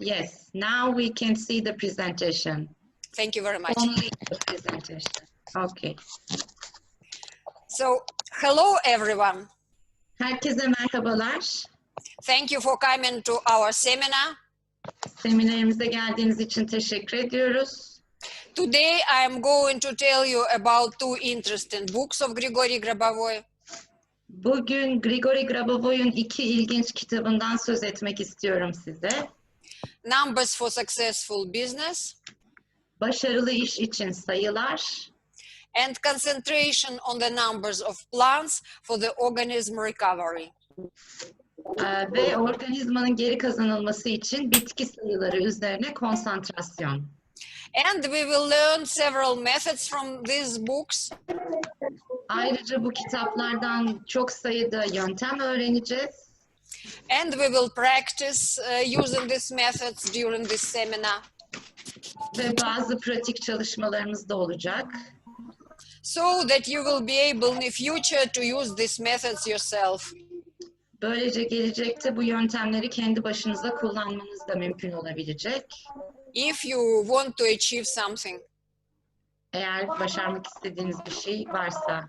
Yes, now we can see the presentation. Thank you very much. Only the presentation. Okay. So, hello everyone. Herkese merhabalar. Thank you for coming to our seminar. Seminerimize geldiğiniz için teşekkür ediyoruz. Today I am going to tell you about two interesting books of Grigori Grabovoi. Bugün Grigori Grabovoi'un iki ilginç kitabından söz etmek istiyorum size. Numbers for Successful Business. Başarılı iş için sayılar. And Concentration on the Numbers of Plants for the Organism Recovery. Ve organizmanın geri kazanılması için bitki sayıları üzerine konsantrasyon. And we will learn several methods from these books. Ayrıca bu kitaplardan çok sayıda yöntem öğreneceğiz. And we will practice using these methods during this seminar. Ve bazı pratik çalışmalarımız da olacak. So that you will be able in the future to use these methods yourself. Böylece gelecekte bu yöntemleri kendi başınıza kullanmanız da mümkün olabilecek. If you want to achieve something. Eğer başarmak istediğiniz bir şey varsa.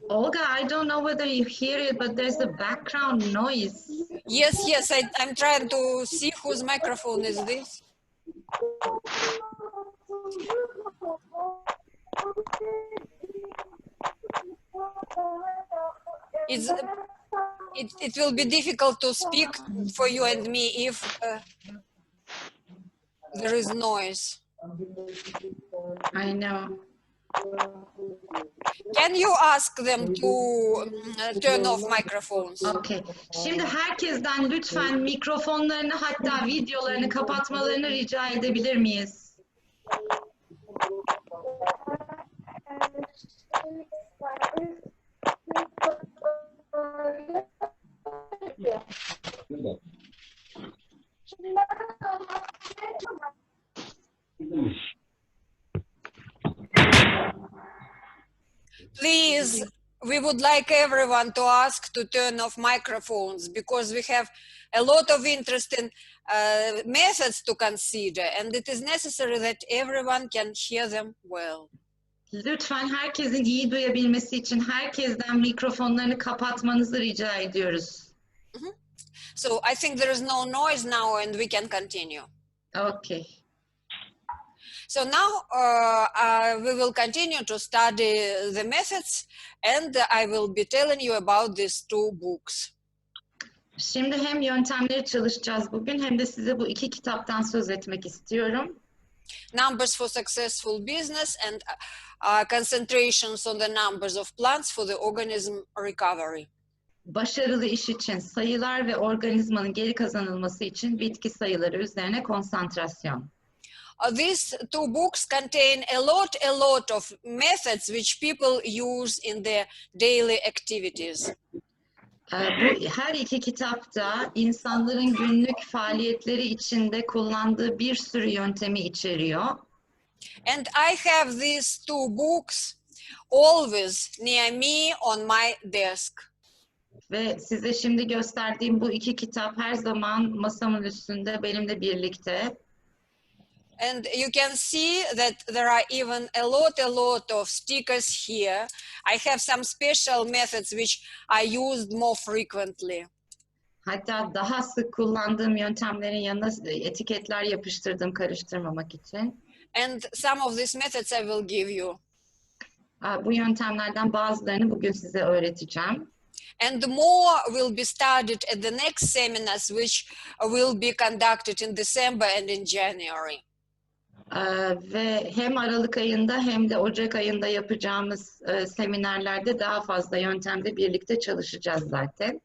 Olga, I don't know whether you hear it, but there's a background noise. Yes, I'm trying to see whose microphone is this. It will be difficult to speak for you and me if there is noise. I know. Can you ask them to turn off microphones? Okay. Şimdi herkesten lütfen mikrofonlarını hatta videolarını kapatmalarını rica edebilir miyiz? Please, we would like everyone to ask to turn off microphones because we have a lot of interesting methods to consider and it is necessary that everyone can hear them well. Lütfen herkesin iyi duyabilmesi için herkesten mikrofonlarını kapatmanızı rica ediyoruz. So I think there is no noise now and we can continue. Okay. So now we will continue to study the methods and I will be telling you about these two books. Şimdi hem yöntemleri çalışacağız bugün hem de size bu iki kitaptan söz etmek istiyorum. Numbers for Successful Business and Concentrations on the Numbers of Plants for the Organism Recovery. Başarılı iş için sayılar ve organizmanın geri kazanılması için bitki sayıları üzerine konsantrasyon. These two books contain a lot of methods which people use in their daily activities. Bu her iki kitapta insanların günlük faaliyetleri içinde kullandığı bir sürü yöntemi içeriyor. And I have these two books always near me on my desk. Ve size şimdi gösterdiğim bu iki kitap her zaman masamın üstünde benimle birlikte. And you can see that there are even a lot of stickers here. I have some special methods which I used more frequently. Hatta daha sık kullandığım yöntemlerin yanına etiketler yapıştırdım karıştırmamak için. And some of these methods I will give you. Bu yöntemlerden bazılarını bugün size öğreteceğim. And more will be studied at the next seminars which will be conducted in December and in January. Ve hem Aralık ayında hem de Ocak ayında yapacağımız seminerlerde daha fazla yöntemde birlikte çalışacağız zaten.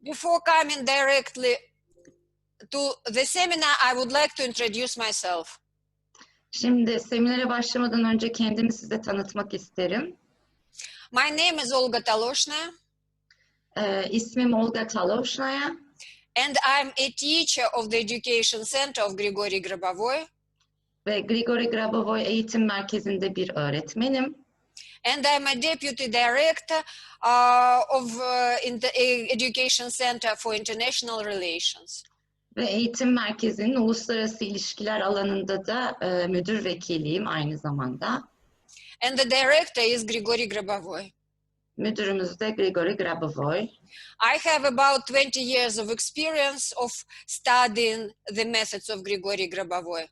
Before coming directly to the seminar, I would like to introduce myself. Şimdi seminere başlamadan önce kendimi size tanıtmak isterim. My name is Olga Toloshnaya. İsmim Olga Toloshnaya. And I'm a teacher of the Education Center of Grigori Grabovoi. Ve Grigori Grabovoi Eğitim Merkezi'nde bir öğretmenim. And I'm a deputy director of Education Center for International Relations. Ve Eğitim Merkezi'nin uluslararası ilişkiler alanında da müdür vekiliyim aynı zamanda. And the director is Grigori Grabovoi. Müdürümüz de Grigori Grabovoi. I have about 20 years of experience of studying the methods of Grigori Grabovoi.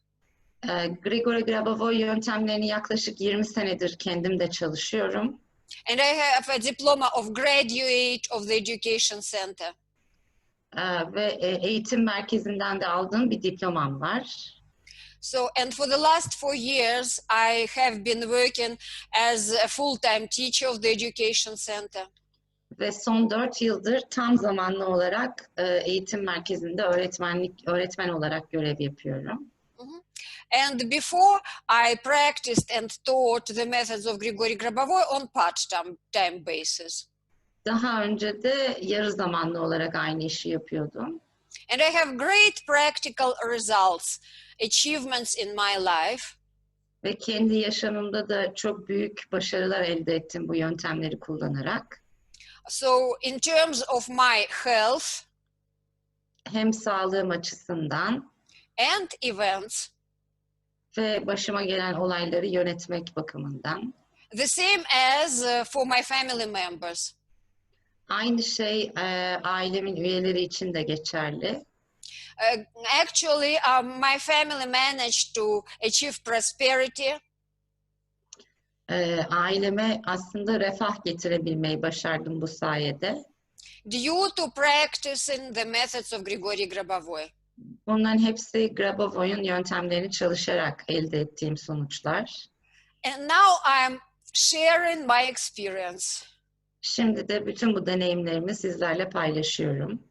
Grigori Grabovoi yöntemlerini yaklaşık 20 senedir kendim de çalışıyorum. And I have a diploma of graduate of the Education Center. Ve eğitim merkezinden de aldığım bir diplomam var. So, and for the last 4 years, I have been working as a full-time teacher of the Education Center. Ve son 4 yıldır tam zamanlı olarak eğitim merkezinde öğretmen olarak görev yapıyorum. And before, I practiced and taught the methods of Grigori Grabovoi on part-time basis. Daha önce de yarı zamanlı olarak aynı işi yapıyordum. And I have great practical results, achievements in my life. Ve kendi yaşamımda da çok büyük başarılar elde ettim bu yöntemleri kullanarak. So in terms of my health Hem sağlığım açısından and events, ve başıma gelen olayları yönetmek bakımından. the same as for my family members. Aynı şey ailemin üyeleri için de geçerli. Actually, my family managed to achieve prosperity. Aileme aslında refah getirebilmeyi başardım bu sayede. Due to practicing the methods of Grigori Grabovoi. Bunların hepsi Grabovoi'un yöntemlerini çalışarak elde ettiğim sonuçlar. And now I'm sharing my experience. Şimdi de bütün bu deneyimlerimi sizlerle paylaşıyorum.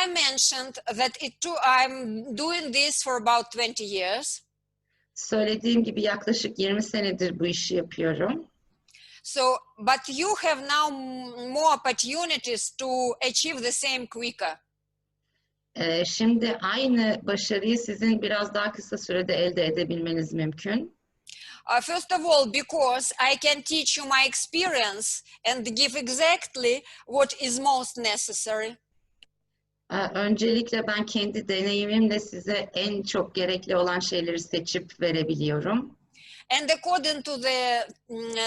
I mentioned that I'm doing this for about 20 years. Söylediğim gibi yaklaşık 20 senedir bu işi yapıyorum. So, but you have now more opportunities to achieve the same quicker. Şimdi aynı başarıyı sizin biraz daha kısa sürede elde edebilmeniz mümkün. First of all, because I can teach you my experience and give exactly what is most necessary. Öncelikle ben kendi deneyimimle size en çok gerekli olan şeyleri seçip verebiliyorum. And according to the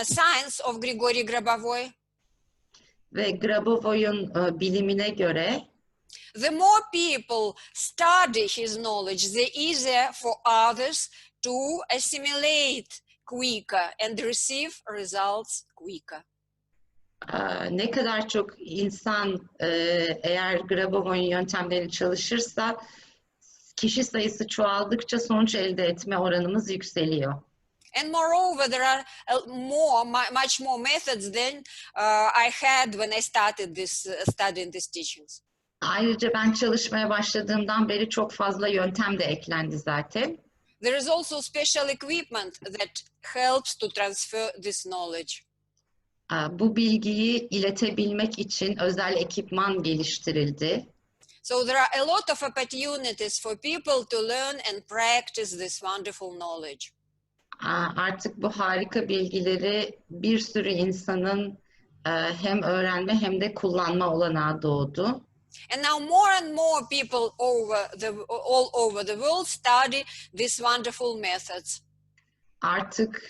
science of Grigori Grabovoi, Ve Grabovoi'un bilimine göre the more people study his knowledge, the easier for others to assimilate quicker and receive results quicker. Ne kadar çok insan eğer Grabovoi'un yöntemlerini çalışırsa kişi sayısı çoğaldıkça sonuç elde etme oranımız yükseliyor. And moreover, there are much more methods than I had when I started studying these teachings. Ayrıca ben çalışmaya başladığımdan beri çok fazla yöntem de eklendi zaten. There is also special equipment that helps to transfer this knowledge. Bu bilgiyi iletebilmek için özel ekipman geliştirildi. So there are a lot of opportunities for people to learn and practice this wonderful knowledge. Artık bu harika bilgileri bir sürü insanın hem öğrenme hem de kullanma olanağı doğdu. And now more and more people all over the world study these wonderful methods. Artık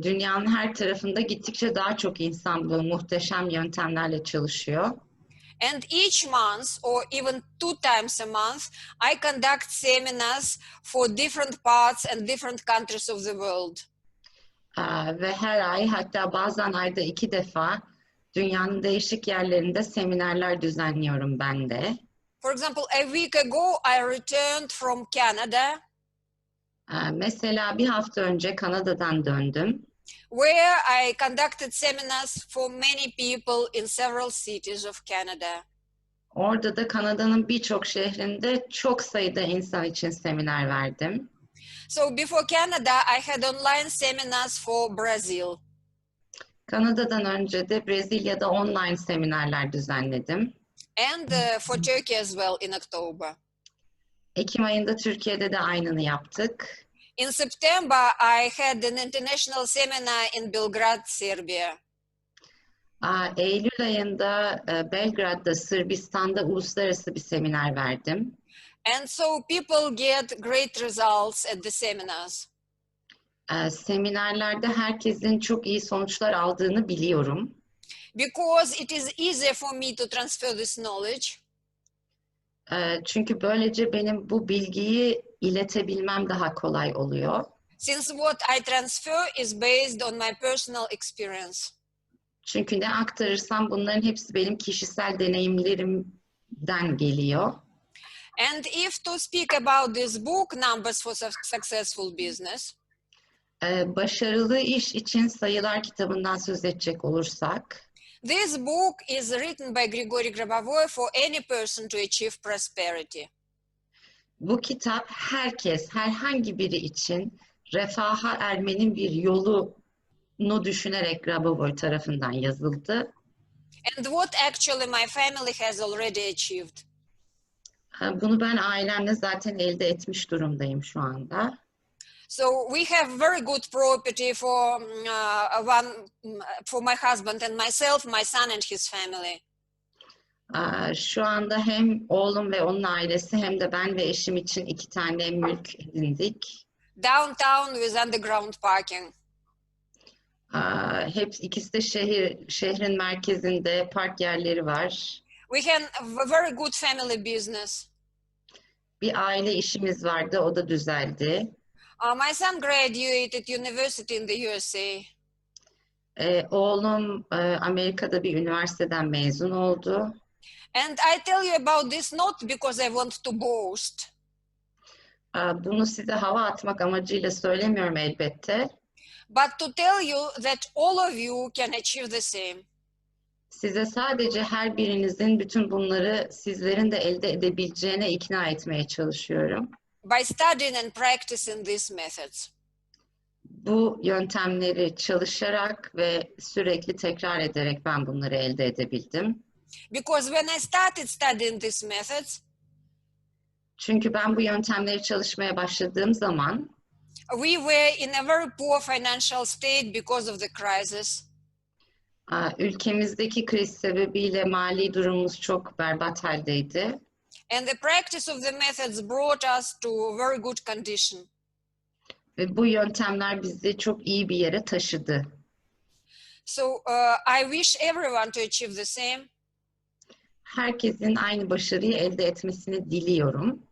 dünyanın her tarafında gittikçe daha çok insan bu muhteşem yöntemlerle çalışıyor. And each month or even 2 times a month, I conduct seminars for different parts and different countries of the world. Ve her ay hatta bazen ayda 2 defa dünyanın değişik yerlerinde seminerler düzenliyorum ben de. For example, a week ago, I returned from Canada. Mesela bir hafta önce Kanada'dan döndüm. Where I conducted seminars for many people in several cities of Canada. Orada da Kanada'nın birçok şehrinde çok sayıda insan için seminer verdim. So before Canada, I had online seminars for Brazil. Kanada'dan önce de Brezilya'da online seminerler düzenledim. and for Turkey as well in October. Ekim ayında Türkiye'de de aynını yaptık. In September, I had an international seminar in Belgrade, Serbia. Eylül ayında Belgrad'da, Sırbistan'da uluslararası bir seminer verdim. And so people get great results at the seminars. Seminerlerde herkesin çok iyi sonuçlar aldığını biliyorum. Because it is easier for me to transfer this knowledge. Çünkü böylece benim bu bilgiyi iletebilmem daha kolay oluyor. Since what I transfer is based on my personal experience. Çünkü ne aktarırsam bunların hepsi benim kişisel deneyimlerimden geliyor. And if to speak about this book, Numbers for Successful Business, Başarılı iş için sayılar kitabından söz edecek olursak, this book is written by Grigori Grabovoi for any person to achieve prosperity. bu kitap herhangi biri için refaha ermenin bir yolunu düşünerek Grabovoi tarafından yazıldı. And what actually my family has already achieved. Bunu ben ailemle zaten elde etmiş durumdayım şu anda. So we have very good property for my husband and myself, my son and his family. Şu anda hem oğlum ve onun ailesi hem de ben ve eşim için 2 tane mülk edindik. Downtown with underground parking. İkisi de şehrin merkezinde park yerleri var. We have a very good family business. Bir aile işimiz vardı, o da düzeldi. My son graduated university in the USA. Oğlum Amerika'da bir üniversiteden mezun oldu. And I tell you about this not because I want to boast. Bunu size hava atmak amacıyla söylemiyorum elbette. But to tell you that all of you can achieve the same. Size sadece her birinizin bütün bunları sizlerin de elde edebileceğine ikna etmeye çalışıyorum. By studying and practicing these methods. Bu yöntemleri çalışarak ve sürekli tekrar ederek ben bunları elde edebildim. Because when I started studying these methods, çünkü ben bu yöntemleri çalışmaya başladığım zaman we were in a very poor financial state because of the crisis. Ülkemizdeki kriz sebebiyle mali durumumuz çok berbat haldeydi. And the practice of the methods brought us to a very good condition. Ve bu yöntemler bizi çok iyi bir yere taşıdı. So I wish everyone to achieve the same. Herkesin aynı başarıyı elde etmesini diliyorum.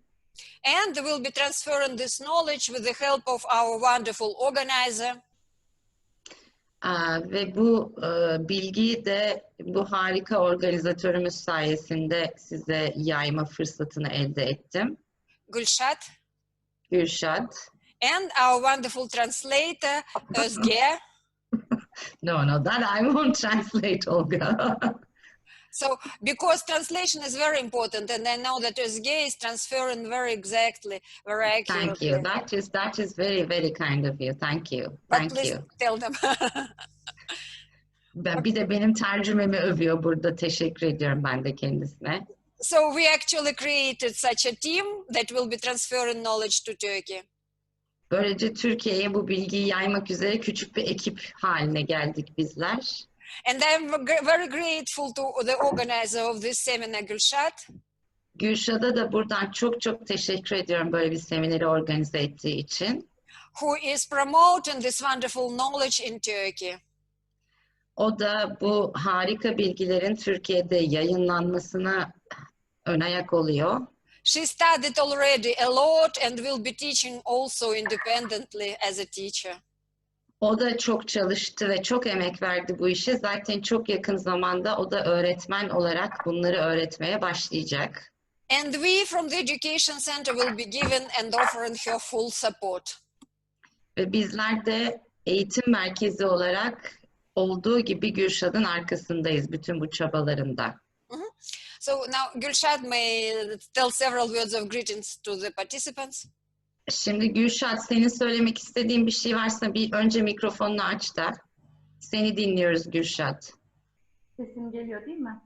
And we'll be transferring this knowledge with the help of our wonderful organizer. Ve bu bilgiyi de bu harika organizatörümüz sayesinde size yayma fırsatını elde ettim. Gülşat. And our wonderful translator, Özge. No, that I won't translate, Olga. So, because translation is very important, and I know that Özge is transferring very exactly, very accurately. Thank you. That is very, very kind of you. Thank you. But please tell them. Bir de benim tercümemi övüyor burada. Teşekkür ediyorum ben de kendisine. So we actually created such a team that will be transferring knowledge to Turkey. Böylece Türkiye'ye bu bilgiyi yaymak üzere küçük bir ekip haline geldik bizler. And I'm very grateful to the organizer of this seminar, Gülşat. Gülşat'a da buradan çok çok teşekkür ediyorum böyle bir semineri organize ettiği için. Who is promoting this wonderful knowledge in Turkey. O da bu harika bilgilerin Türkiye'de yayınlanmasına ön ayak oluyor. She studied already a lot and will be teaching also independently as a teacher. O da çok çalıştı ve çok emek verdi bu işe. Zaten çok yakın zamanda o da öğretmen olarak bunları öğretmeye başlayacak. And we from the Education Center will be given and offering her full support. Ve bizler de eğitim merkezi olarak olduğu gibi Gülşat'ın arkasındayız bütün bu çabalarında. So now Gülşat may tell several words of greetings to the participants. Şimdi Gülşat, senin söylemek istediğin bir şey varsa bir önce mikrofonunu aç da seni dinliyoruz Gülşat. Sesim geliyor değil mi?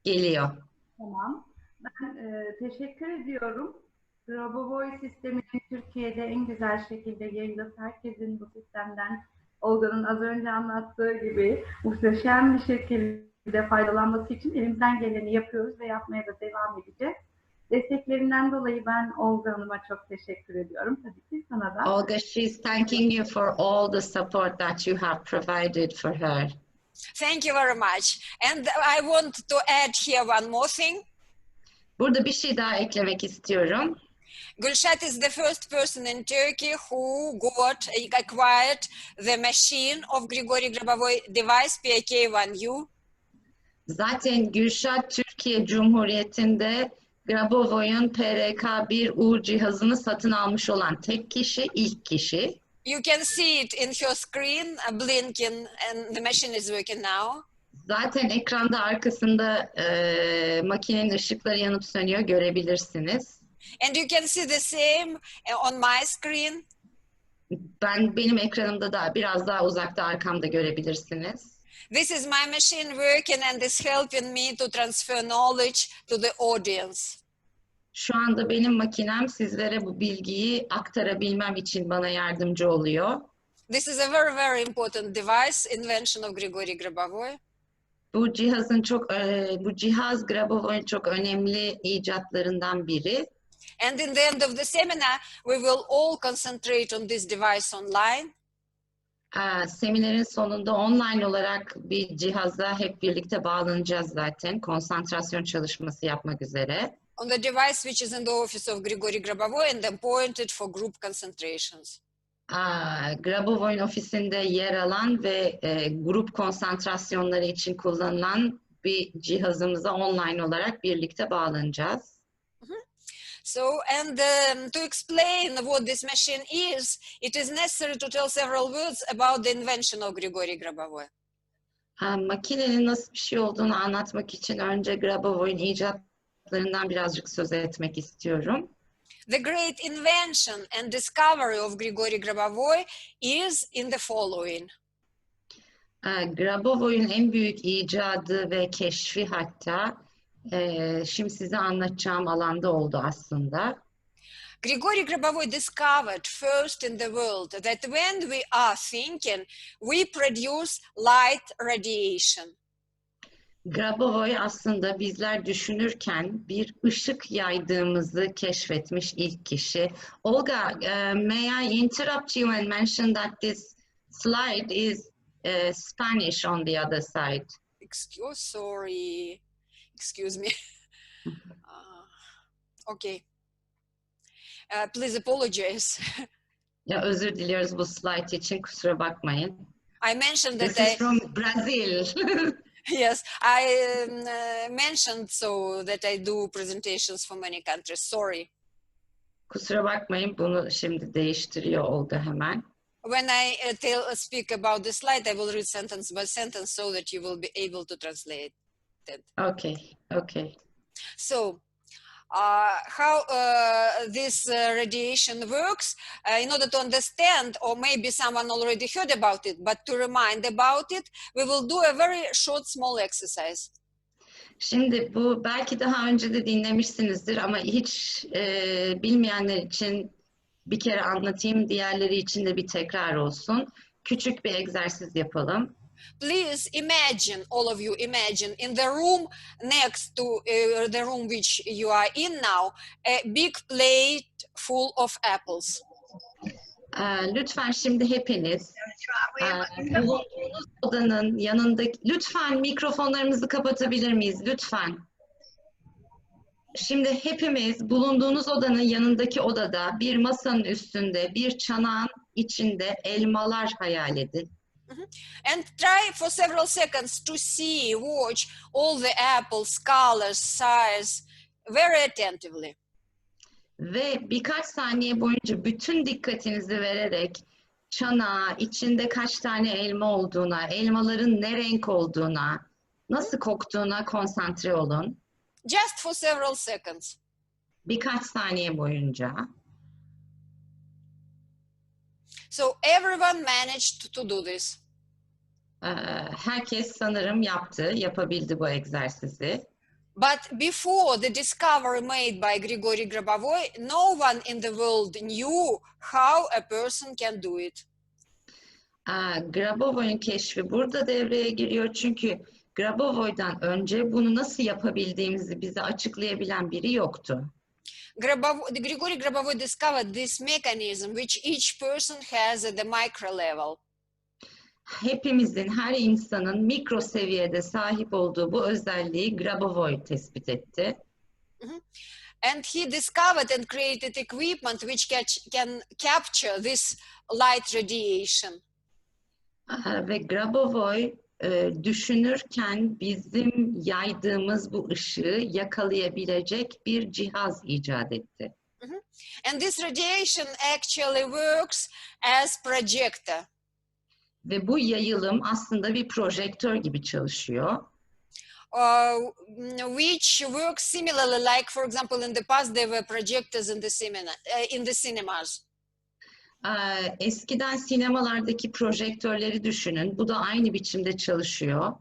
Geliyor. Tamam. Ben teşekkür ediyorum. Grabovoi sisteminin Türkiye'de en güzel şekilde yayılıp herkesin bu sistemden Olga'nın az önce anlattığı gibi muhteşem bir şekilde faydalanması için elimizden geleni yapıyoruz ve yapmaya da devam edeceğiz. Desteklerinden dolayı ben Olga Hanım'a çok teşekkür ediyorum. Tabii ki sana da. Olga, she's thanking you for all the support that you have provided for her. Thank you very much. And I want to add here one more thing. Burada bir şey daha eklemek istiyorum. Gülşat is the first person in Turkey who acquired the machine of Grigori Grabovoi device PK1U. Zaten Gülşat Türkiye Cumhuriyeti'nde Grabovoi'un PRK1U cihazını satın almış olan tek kişi, ilk kişi. You can see it in her screen, blinking, and the machine is working now. Zaten ekranda arkasında makinenin ışıkları yanıp sönüyor, görebilirsiniz. And you can see the same on my screen. Benim ekranımda da biraz daha uzakta arkamda görebilirsiniz. This is my machine working and is helping me to transfer knowledge to the audience. Şu anda benim makinem sizlere bu bilgiyi aktarabilmem için bana yardımcı oluyor. This is a very, very important device, invention of Grigori Grabovoi. Bu cihaz Grabovoi'nin çok önemli icatlarından biri. And in the end of the seminar, we will all concentrate on this device online. Seminerin sonunda online olarak bir cihaza hep birlikte bağlanacağız zaten. Konsantrasyon çalışması yapmak üzere. On the device which is in the office of Grigori Grabovoi and appointed for group concentrations. Grabovoi'nin ofisinde yer alan ve grup konsantrasyonları için kullanılan bir cihazımıza online olarak birlikte bağlanacağız. So, and to explain what this machine is, it is necessary to tell several words about the invention of Grigori Grabovoi. Makinenin nasıl bir şey olduğunu anlatmak için önce Grabovoi'nin icatlarından birazcık söz etmek istiyorum. The great invention and discovery of Grigori Grabovoi is in the following. Grabovoi'nin en büyük icadı ve keşfi hatta şimdi size anlatacağım alanda oldu aslında. Grigori Grabovoi discovered first in the world that when we are thinking, we produce light radiation. Grabovoi aslında bizler düşünürken bir ışık yaydığımızı keşfetmiş ilk kişi. Olga, may I interrupt you and mention that this slide is Spanish on the other side? Excuse me. Okay. Please apologize. Ya özür diliyoruz bu slide için, kusura bakmayın. I mentioned that This is from Brazil. Yes, I mentioned so that I do presentations for many countries. Sorry. Kusura bakmayın, bunu şimdi değiştiriyor Olga hemen. When I speak about the slide, I will read sentence by sentence so that you will be able to translate it. Okay. So, how this radiation works, in order to understand, or maybe someone already heard about it, but to remind about it, we will do a very short, small exercise. Şimdi bu belki daha önce de dinlemişsinizdir ama hiç bilmeyenler için bir kere anlatayım, diğerleri için de bir tekrar olsun. Küçük bir egzersiz yapalım. Please imagine, all of you imagine, in the room next to the room which you are in now, a big plate full of apples. Lütfen şimdi hepiniz bulunduğunuz odanın yanındaki, lütfen mikrofonlarımızı kapatabilir miyiz? Lütfen. Şimdi hepimiz bulunduğunuz odanın yanındaki odada bir masanın üstünde bir çanağın içinde elmalar hayal edin. And try for several seconds to see, watch all the apples, colors, size, very attentively. Ve birkaç saniye boyunca bütün dikkatinizi vererek çanağa, içinde kaç tane elma olduğuna, elmaların ne renk olduğuna, nasıl koktuğuna konsantre olun. Just for several seconds. Birkaç saniye boyunca. So everyone managed to do this. Herkes sanırım yapabildi bu egzersizi. But before the discovery made by Grigori Grabovoi, no one in the world knew how a person can do it. Grabovoi'nin keşfi burada devreye giriyor çünkü Grabovoi'dan önce bunu nasıl yapabildiğimizi bize açıklayabilen biri yoktu. Grigori Grabovoi discovered this mechanism which each person has at the micro level. Hepimizin, her insanın mikro seviyede sahip olduğu bu özelliği Grabovoi tespit etti. And he discovered and created equipment which can capture this light radiation. Ve Grabovoi düşünürken bizim yaydığımız bu ışığı yakalayabilecek bir cihaz icat etti. And this radiation actually works as projector. Ve bu yayılım aslında bir projektör gibi çalışıyor. Which works similarly, like for example in the past there were projectors in the cinemas. Eskiden sinemalardaki projektörleri düşünün. Bu da aynı biçimde çalışıyor.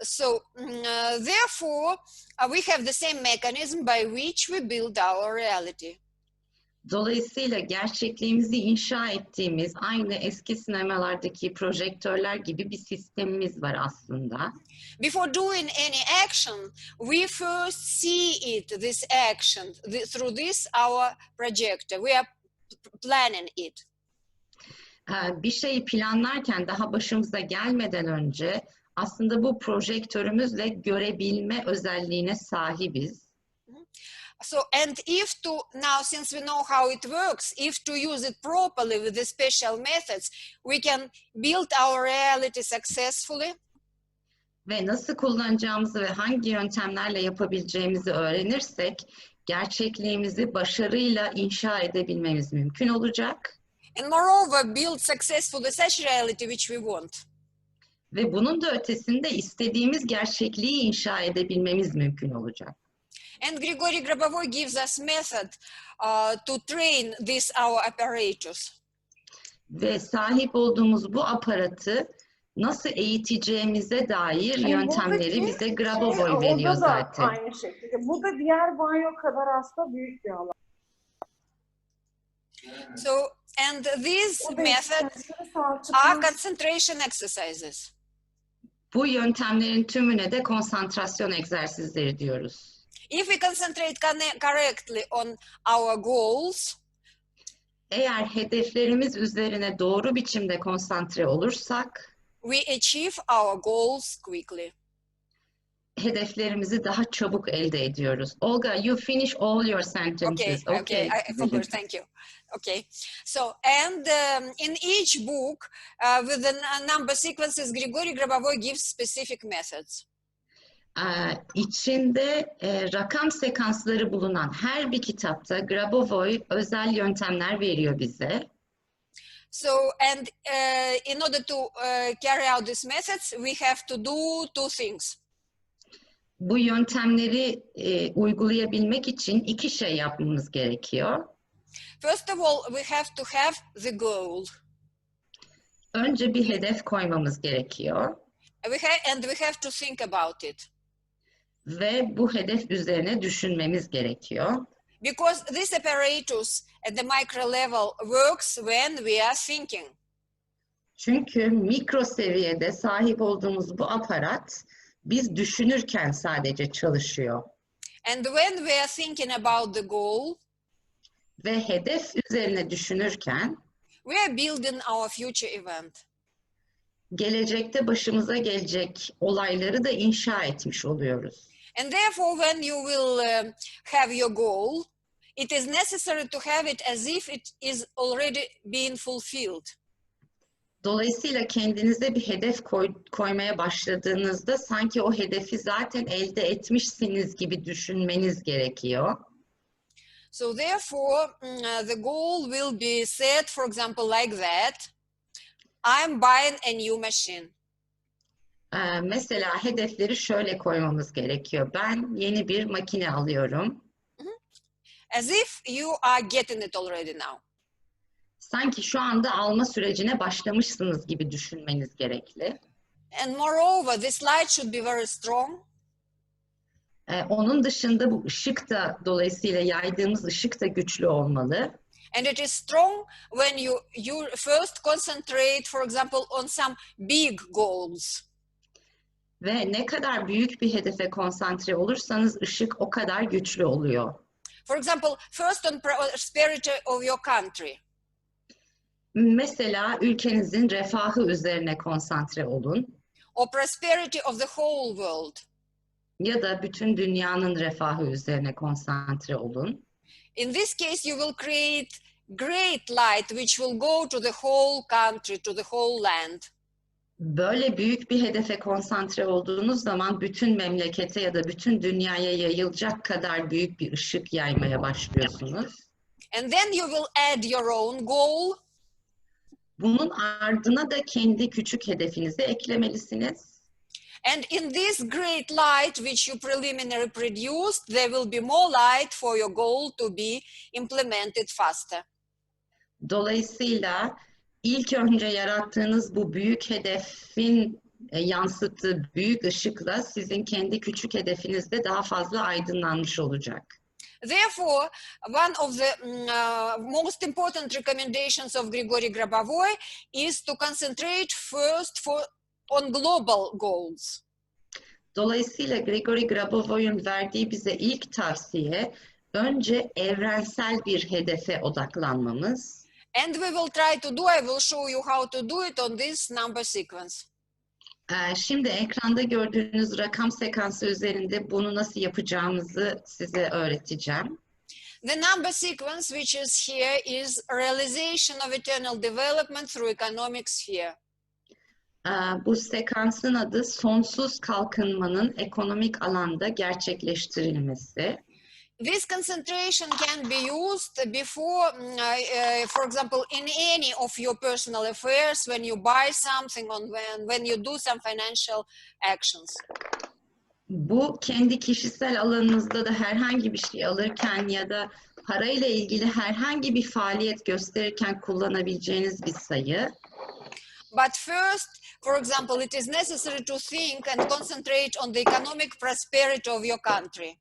So therefore we have the same mechanism by which we build our reality. Dolayısıyla gerçekliğimizi inşa ettiğimiz aynı eski sinemalardaki projektörler gibi bir sistemimiz var aslında. Before doing any action, we first see it, this action, through this our projector. We are planning it. Bir şeyi planlarken daha başımıza gelmeden önce aslında bu projektörümüzle görebilme özelliğine sahibiz. So, and if to, now since we know how it works, if to use it properly with the special methods, we can build our reality successfully. Ve nasıl kullanacağımızı ve hangi yöntemlerle yapabileceğimizi öğrenirsek, gerçekliğimizi başarıyla inşa edebilmemiz mümkün olacak. And moreover, build successfully such reality which we want. Ve bunun da ötesinde istediğimiz gerçekliği inşa edebilmemiz mümkün olacak. And Grigori Grabovoi gives us method to train this our apparatus. Ve sahip olduğumuz bu aparatı nasıl eğiteceğimize dair yöntemleri bize Grabovoi veriyor zaten. Aynı şekilde. Bu da diğer banyo kadar aslında büyük bir alan. So, and these methods are concentration exercises. Bu yöntemlerin tümüne de konsantrasyon egzersizleri diyoruz. If we concentrate correctly on our goals, eğer hedeflerimiz üzerine doğru biçimde konsantre olursak, we achieve our goals quickly. Hedeflerimizi daha çabuk elde ediyoruz. Olga, you finish all your sentences. Okay, I forgot, thank you. Okay, so, and in each book, with the number sequences, Grigori Grabovoi gives specific methods. İçinde rakam sekansları bulunan her bir kitapta Grabovoi özel yöntemler veriyor bize. So, and in order to carry out these methods, we have to do two things. Bu yöntemleri uygulayabilmek için iki şey yapmamız gerekiyor. First of all, we have to have the goal. Önce bir hedef koymamız gerekiyor. And we have to think about it. Ve bu hedef üzerine düşünmemiz gerekiyor. Because this apparatus at the micro level works when we are thinking. Çünkü mikro seviyede sahip olduğumuz bu aparat biz düşünürken sadece çalışıyor. And when we are thinking about the goal, ve hedef üzerine düşünürken we are building our future event. Gelecekte başımıza gelecek olayları da inşa etmiş oluyoruz. And therefore, when you will have your goal, it is necessary to have it as if it is already being fulfilled. Dolayısıyla kendinize bir hedef koymaya başladığınızda sanki o hedefi zaten elde etmişsiniz gibi düşünmeniz gerekiyor. So therefore, the goal will be set, for example, like that. I'm buying a new machine. Mesela hedefleri şöyle koymamız gerekiyor. Ben yeni bir makine alıyorum. As if you are getting it already now. Sanki şu anda alma sürecine başlamışsınız gibi düşünmeniz gerekli. And moreover, this light should be very strong. Onun dışında bu ışık da dolayısıyla yaydığımız ışık da güçlü olmalı. And it is strong when you first concentrate, for example, on some big goals. Ve ne kadar büyük bir hedefe konsantre olursanız ışık o kadar güçlü oluyor. For example, first on prosperity of your country. Mesela ülkenizin refahı üzerine konsantre olun. Or prosperity of the whole world. Ya da bütün dünyanın refahı üzerine konsantre olun. In this case, you will create great light which will go to the whole country, to the whole land. Böyle büyük bir hedefe konsantre olduğunuz zaman bütün memlekete ya da bütün dünyaya yayılacak kadar büyük bir ışık yaymaya başlıyorsunuz. And then you will add your own goal. Bunun ardına da kendi küçük hedefinizi eklemelisiniz. And in this great light which you preliminary produced, there will be more light for your goal to be implemented faster. Dolayısıyla ilk önce yarattığınız bu büyük hedefin yansıttığı büyük ışıkla sizin kendi küçük hedefiniz de daha fazla aydınlanmış olacak. Therefore, one of the most important recommendations of Grigori Grabovoi is to concentrate first on global goals. Dolayısıyla Grigori Grabovoi'un verdiği bize ilk tavsiye önce evrensel bir hedefe odaklanmamız. And we will try to do, I will show you how to do it on this number sequence. Şimdi ekranda gördüğünüz rakam sekansı üzerinde bunu nasıl yapacağımızı size öğreteceğim. The number sequence which is here is realization of eternal development through economic sphere. Bu sekansın adı sonsuz kalkınmanın ekonomik alanda gerçekleştirilmesi. This concentration can be used before, for example, in any of your personal affairs, when you buy something, when you do some financial actions. Bu kendi kişisel alanınızda da herhangi bir şey alırken ya da parayla ilgili herhangi bir faaliyet gösterirken kullanabileceğiniz bir sayı. But first, for example, it is necessary to think and concentrate on the economic prosperity of your country.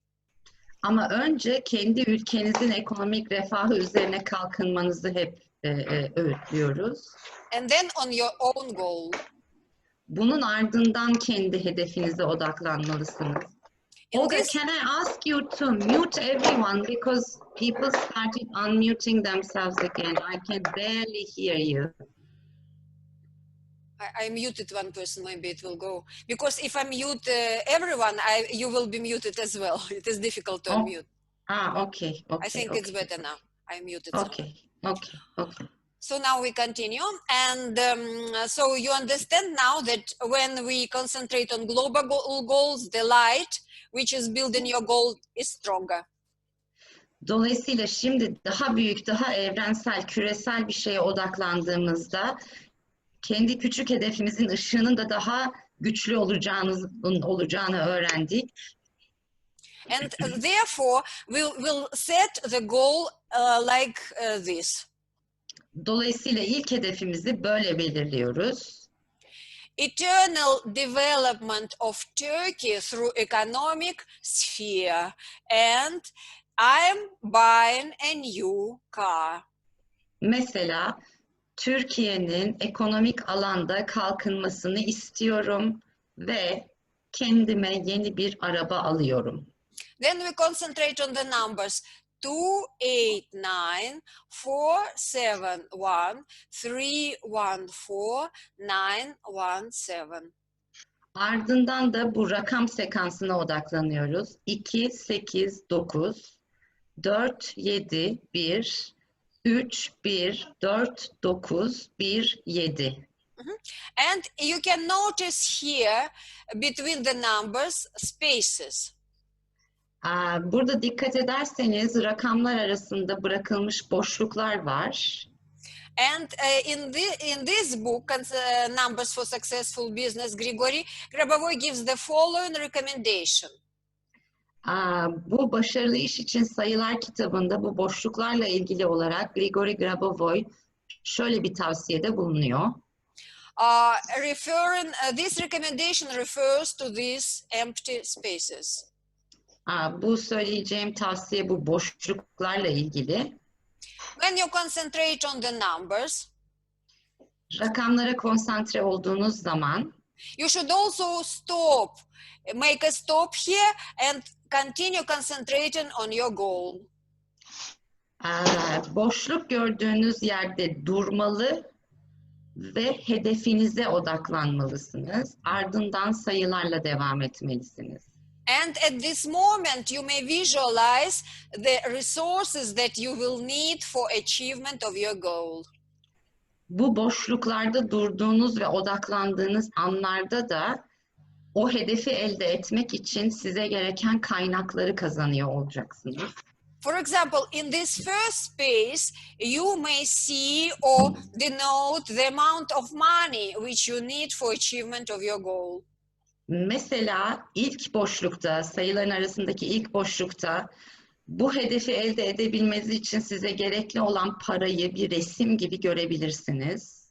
Ama önce kendi ülkenizin ekonomik refahı üzerine kalkınmanızı hep öğütlüyoruz. And then on your own goal. Bunun ardından kendi hedefinize odaklanmalısınız. Olga, can I ask you to mute everyone because people started unmuting themselves again. I can barely hear you. I muted one person, maybe it will go. Because if I mute everyone, you will be muted as well. It is difficult to unmute. Okay. I think it's better now. I muted Okay. So now we continue. And so you understand now that when we concentrate on global goals, the light which is building your goal is stronger. Dolayısıyla şimdi daha büyük, daha evrensel, küresel bir şeye odaklandığımızda kendi küçük hedefimizin ışığının da daha güçlü olacağını öğrendik. And therefore, we'll set the goal like this. Dolayısıyla ilk hedefimizi böyle belirliyoruz. Eternal development of Turkey through economic sphere, and I'm buying a new car. Mesela Türkiye'nin ekonomik alanda kalkınmasını istiyorum ve kendime yeni bir araba alıyorum. Then we concentrate on the numbers 289 471 314 917. Ardından da bu rakam sekansına odaklanıyoruz. 2, 8, 9, 4, 7, 1, 3, 1, 4, 9, 1, 7. And you can notice here between the numbers spaces. Burada dikkat ederseniz rakamlar arasında bırakılmış boşluklar var. And in this book, Numbers for Successful Business, Grigori Grabovoi gives the following recommendation. Bu başarılı iş için sayılar kitabında bu boşluklarla ilgili olarak Grigori Grabovoi şöyle bir tavsiyede bulunuyor. This recommendation refers to these empty spaces. Bu söyleyeceğim tavsiye bu boşluklarla ilgili. When you concentrate on the numbers, Rakamlara konsantre olduğunuz zaman you should also stop, make a stop here and continue concentrating on your goal. boşluk gördüğünüz yerde durmalı ve hedefinize odaklanmalısınız. Ardından sayılarla devam etmelisiniz. And at this moment, you may visualize the resources that you will need for achievement of your goal. Bu boşluklarda durduğunuz ve odaklandığınız anlarda da o hedefi elde etmek için size gereken kaynakları kazanıyor olacaksınız. For example, in this first space, you may see or denote the amount of money which you need for achievement of your goal. Mesela ilk boşlukta, sayıların arasındaki ilk boşlukta bu hedefi elde edebilmeniz için size gerekli olan parayı bir resim gibi görebilirsiniz.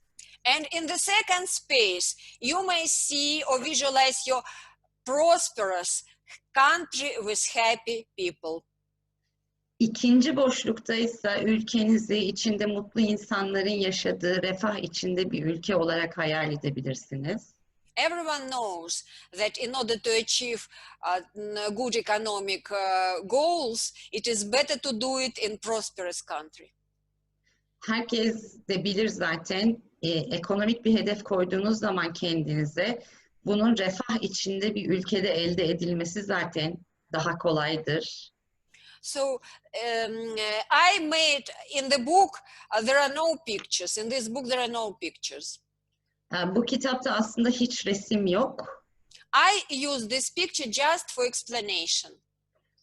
And in the second space, you may see or visualize your prosperous country with happy people. İkinci boşlukta ise ülkenizi içinde mutlu insanların yaşadığı refah içinde bir ülke olarak hayal edebilirsiniz. Everyone knows that in order to achieve good economic goals, it is better to do it in prosperous country. Herkes de bilir zaten ekonomik bir hedef koyduğunuz zaman kendinize bunun refah içinde bir ülkede elde edilmesi zaten daha kolaydır. So I made in the book, there are no pictures. In this book there are no pictures. Bu kitapta aslında hiç resim yok. I use this picture just for explanation.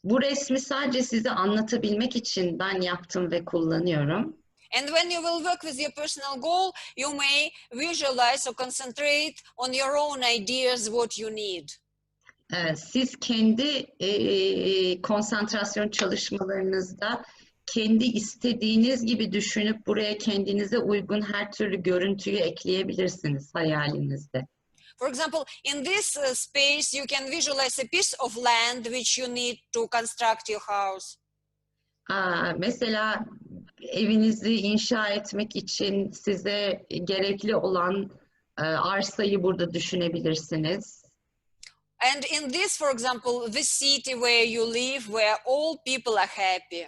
Bu resmi sadece size anlatabilmek için ben yaptım ve kullanıyorum. And when you will work with your personal goal, you may visualize or concentrate on your own ideas what you need. Siz kendi konsantrasyon çalışmalarınızda kendi istediğiniz gibi düşünüp buraya kendinize uygun her türlü görüntüyü ekleyebilirsiniz hayalinizde. For example, in this space, you can visualize a piece of land which you need to construct your house. Mesela evinizi inşa etmek için size gerekli olan arsayı burada düşünebilirsiniz. And in this, for example, the city where you live, where all people are happy.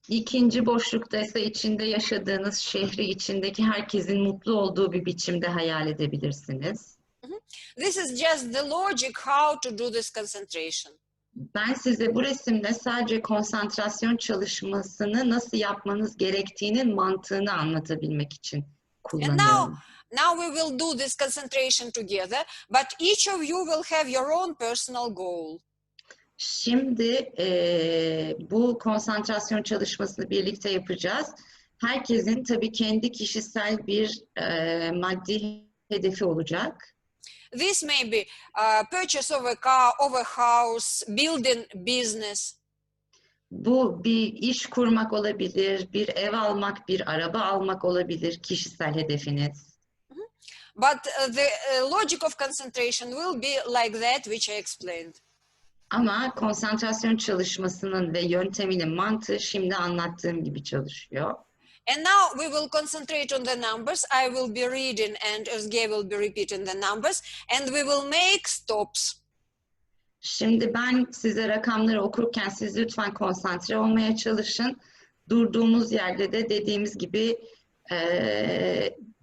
İkinci boşlukta ise içinde yaşadığınız şehri içindeki herkesin mutlu olduğu bir biçimde hayal edebilirsiniz. This is just the logic how to do this concentration. Ben size bu resimde sadece konsantrasyon çalışmasını nasıl yapmanız gerektiğinin mantığını anlatabilmek için kullanıyorum. Now we will do this concentration together, but each of you will have your own personal goal. Şimdi bu konsantrasyon çalışmasını birlikte yapacağız. Herkesin tabii kendi kişisel bir maddi hedefi olacak. This may be purchase of a car, of a house, building business. Bu bir iş kurmak olabilir, bir ev almak, bir araba almak olabilir, kişisel hedefiniz. But the logic of concentration will be like that which I explained. Ama konsantrasyon çalışmasının ve yönteminin mantığı şimdi anlattığım gibi çalışıyor. And now we will concentrate on the numbers. I will be reading and Özge will be repeating the numbers and we will make stops. Şimdi ben size rakamları okurken siz lütfen konsantre olmaya çalışın. Durduğumuz yerde de dediğimiz gibi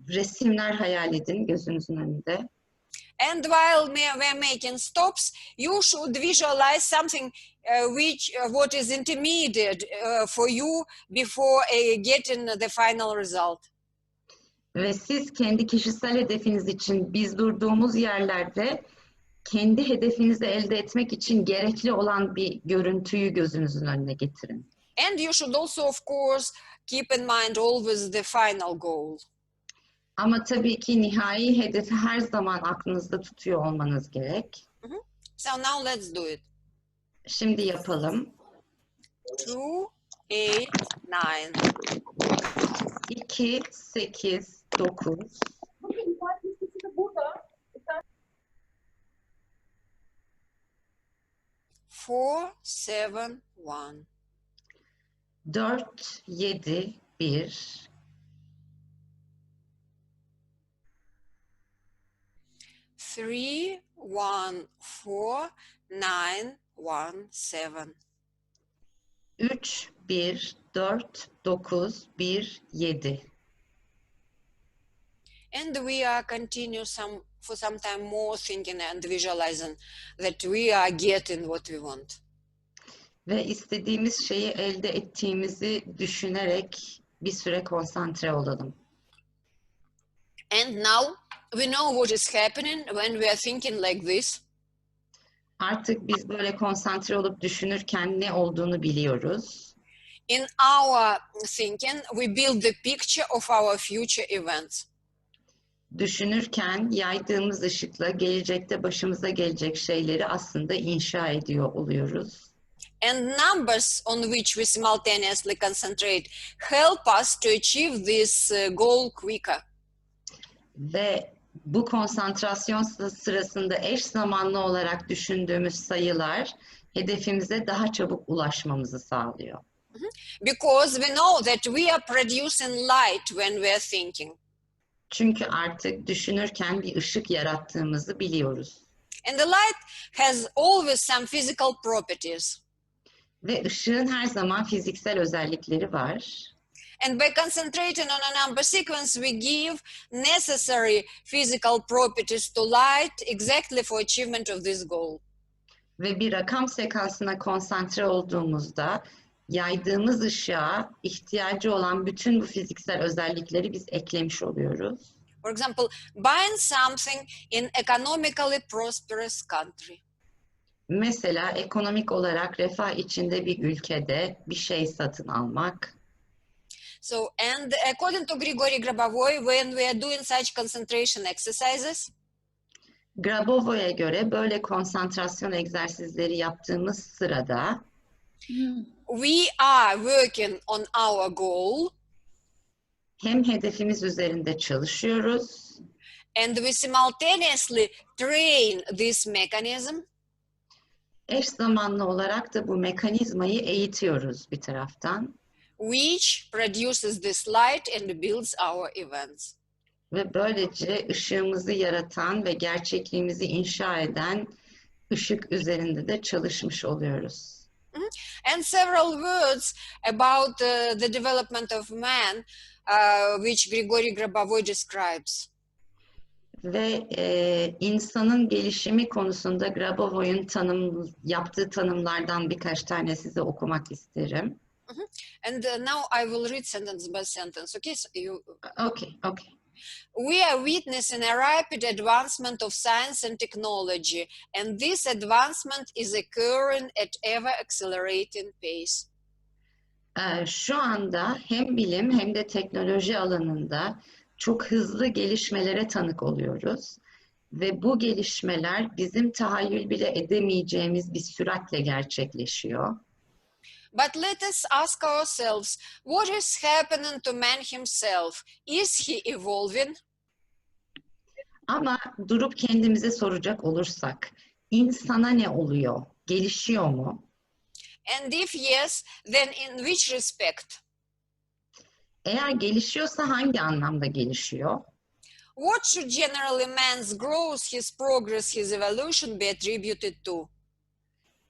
resimler hayal edin gözünüzün önünde. And while we're making stops, you should visualize something what is intermediate for you before getting the final result. Ve siz kendi kişisel hedefiniz için biz durduğumuz yerlerde kendi hedefinizi elde etmek için gerekli olan bir görüntüyü gözünüzün önüne getirin. And you should also, of course, keep in mind always the final goal. Ama tabii ki nihai hedefi her zaman aklınızda tutuyor olmanız gerek. So now let's do it. Şimdi yapalım. 2, 8, 9. 2, 8, 9. Bugün internet listesi de burada. 4, 7, 1. 4, 7, 1. 3, 1, 4, 9, 1, 7. 3, 1, 4, 9, 1, 7. And we are continue for some time more thinking and visualizing that we are getting what we want. Ve istediğimiz şeyi elde ettiğimizi düşünerek bir süre konsantre olalım. And now we know what is happening when we are thinking like this. Artık biz böyle konsantre olup düşünürken ne olduğunu biliyoruz. In our thinking, we build the picture of our future events. Düşünürken yaydığımız ışıkla gelecekte başımıza gelecek şeyleri aslında inşa ediyor oluyoruz. And numbers on which we simultaneously concentrate help us to achieve this goal quicker. Ve bu konsantrasyon sırasında eş zamanlı olarak düşündüğümüz sayılar hedefimize daha çabuk ulaşmamızı sağlıyor. Because we know that we are producing light when we are thinking. Çünkü artık düşünürken bir ışık yarattığımızı biliyoruz. And the light has always some physical properties. Ve ışığın her zaman fiziksel özellikleri var. And by concentrating on a number sequence, we give necessary physical properties to light exactly for achievement of this goal. Ve bir rakam sekansına konsantre olduğumuzda yaydığımız ışığa ihtiyacı olan bütün bu fiziksel özellikleri biz eklemiş oluyoruz. For example, buying something in economically prosperous country. Mesela ekonomik olarak refah içinde bir ülkede bir şey satın almak. So, and according to Grigori Grabovoi, when we are doing such concentration exercises, Grabovoi'ye göre böyle konsantrasyon egzersizleri yaptığımız sırada we are working on our goal hem hedefimiz üzerinde çalışıyoruz and we simultaneously train this mechanism eş zamanlı olarak da bu mekanizmayı eğitiyoruz bir taraftan. which produces this light and builds our events. Ve böylece ışığımızı yaratan ve gerçekliğimizi inşa eden ışık üzerinde de çalışmış oluyoruz. And several words about the development of man, which Grigori Grabovoi describes. Ve insanın gelişimi konusunda Grabovoi'un yaptığı tanımlardan birkaç tane size okumak isterim. And now I will read sentence by sentence. Okay, so Okay. we are witnessing a rapid advancement of science and technology, and this advancement is occurring at ever accelerating pace. Şu anda hem bilim hem de teknoloji alanında çok hızlı gelişmelere tanık oluyoruz. Ve bu gelişmeler bizim tahayyül bile edemeyeceğimiz bir süratle gerçekleşiyor. But let us ask ourselves, what is happening to man himself? Is he evolving? Ama durup kendimize soracak olursak, insana ne oluyor? Gelişiyor mu? And if yes, then in which respect? Eğer gelişiyorsa hangi anlamda gelişiyor? What should generally man's growth, his progress, his evolution be attributed to?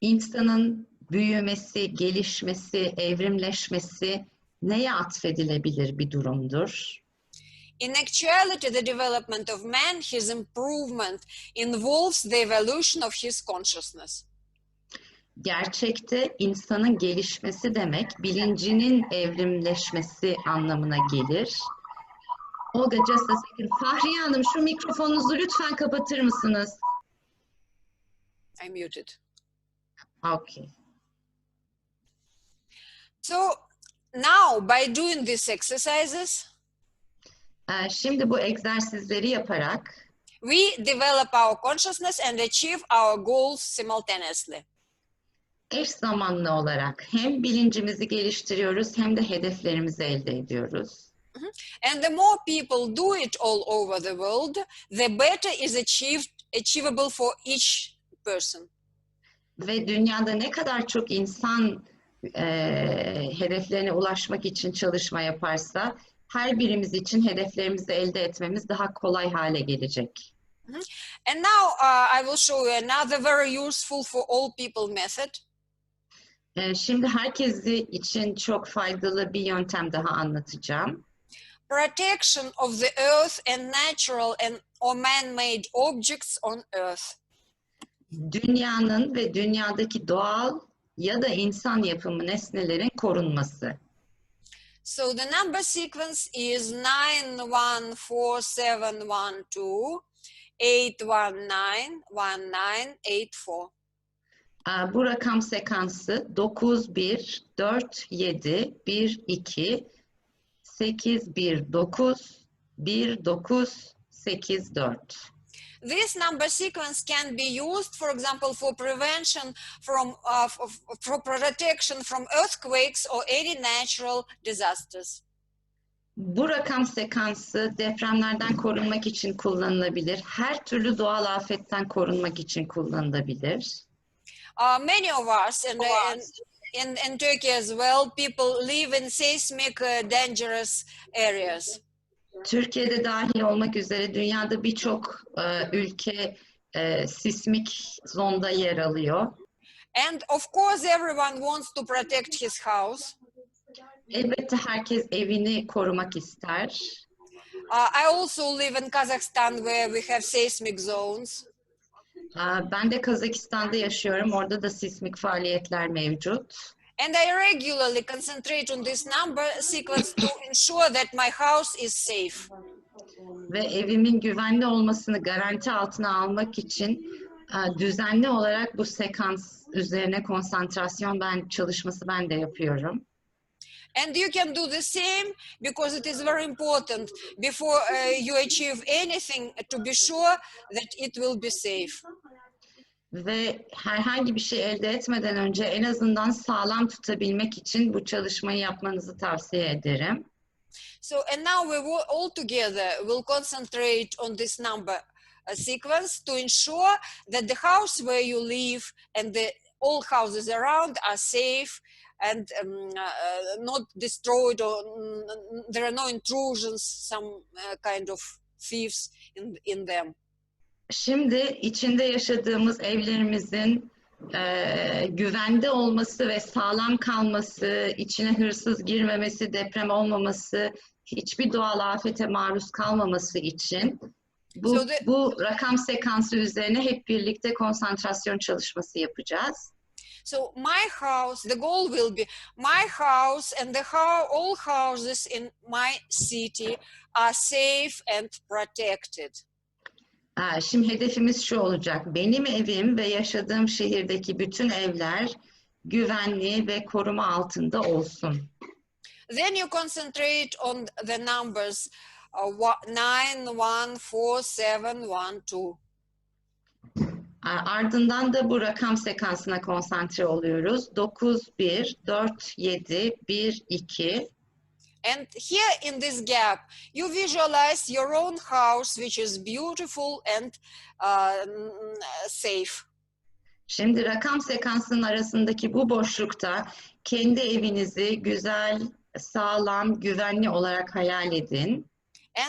İnsanın büyümesi, gelişmesi, evrimleşmesi neye atfedilebilir bir durumdur? In actuality, the development of man, his improvement, involves the evolution of his consciousness. Gerçekte insanın gelişmesi demek bilincinin evrimleşmesi anlamına gelir. Olga, just a second. Fahriye Hanım, şu mikrofonunuzu lütfen kapatır mısınız? I muted. Okay. So now by doing these exercises, Şimdi bu egzersizleri yaparak we develop our consciousness and achieve our goals simultaneously. eş zamanlı olarak hem bilincimizi geliştiriyoruz hem de hedeflerimizi elde ediyoruz. And the more people do it all over the world, the better is achievable for each person. Ve dünyada ne kadar çok insan hedeflerine ulaşmak için çalışma yaparsa her birimiz için hedeflerimizi elde etmemiz daha kolay hale gelecek. And now I will show you another very useful for all people method. Şimdi herkesi için çok faydalı bir yöntem daha anlatacağım. Protection of the earth and natural and or man-made objects on earth. Dünyanın ve dünyadaki doğal ya da insan yapımı nesnelerin korunması. So the number sequence is 914712 8191984. Bu rakam sekansı 914712 8191984. This number sequence can be used, for example, for prevention for protection from earthquakes or any natural disasters. Bu rakam sekansı depremlerden korunmak için kullanılabilir. Her türlü doğal afetten korunmak için kullanılabilir. Many of us in Turkey as well, people live in seismic dangerous areas. Türkiye'de dahil olmak üzere dünyada birçok ülke sismik zonda yer alıyor. And of course, everyone wants to protect his house. Elbette herkes evini korumak ister. I also live in Kazakhstan where we have seismic zones. Ben de Kazakistan'da yaşıyorum. Orada da sismik faaliyetler mevcut. And I regularly concentrate on this number sequence to ensure that my house is safe. Ve evimin güvenli olmasını garanti altına almak için düzenli olarak bu sekans üzerine konsantrasyon çalışması ben de yapıyorum. And you can do the same because it is very important before you achieve anything to be sure that it will be safe. Ve herhangi bir şey elde etmeden önce en azından sağlam tutabilmek için bu çalışmayı yapmanızı tavsiye ederim. So, and now we will all together will concentrate on this number sequence to ensure that the house where you live and all houses around are safe and not destroyed, or there are no intrusions, some kind of thieves in them. Şimdi içinde yaşadığımız evlerimizin güvende olması ve sağlam kalması, içine hırsız girmemesi, deprem olmaması, hiçbir doğal afete maruz kalmaması için bu rakam sekansı üzerine hep birlikte konsantrasyon çalışması yapacağız. So my house, the goal will be my house and all houses in my city are safe and protected. Şimdi hedefimiz şu olacak. Benim evim ve yaşadığım şehirdeki bütün evler güvenli ve koruma altında olsun. Then you concentrate on the numbers 914712. Ardından da bu rakam sekansına konsantre oluyoruz. 914712. And here in this gap, you visualize your own house, which is beautiful and safe. Şimdi rakam sekansının arasındaki bu boşlukta kendi evinizi güzel, sağlam, güvenli olarak hayal edin.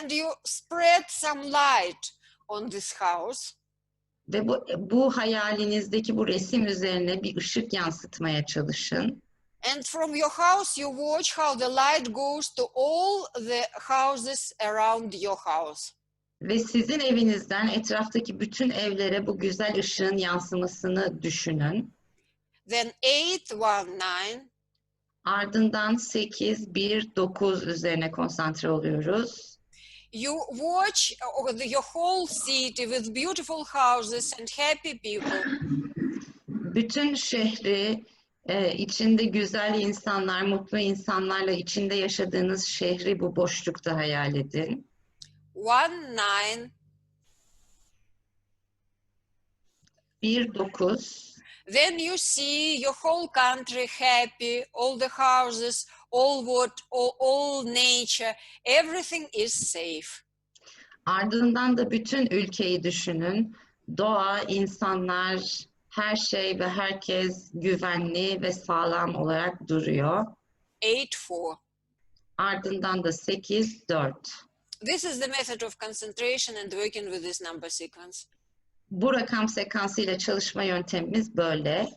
And you spread some light on this house. Ve bu hayalinizdeki bu resim üzerine bir ışık yansıtmaya çalışın. And from your house, you watch how the light goes to all the houses around your house. Ve sizin evinizden etraftaki bütün evlere bu güzel ışığın yansımasını düşünün. Then 819. Ardından 819 üzerine konsantre oluyoruz. You watch your whole city with beautiful houses and happy people. Bütün şehri içinde güzel insanlar, mutlu insanlarla içinde yaşadığınız şehri bu boşlukta hayal edin. 19. Then you see your whole country happy, all the houses, all nature, everything is safe. Ardından da bütün ülkeyi düşünün. Doğa, insanlar, her şey ve herkes güvenli ve sağlam olarak duruyor. 8-4. Ardından da 8-4. This is the method of concentration and working with this number sequence. Bu rakam sekansıyla çalışma yöntemimiz böyle.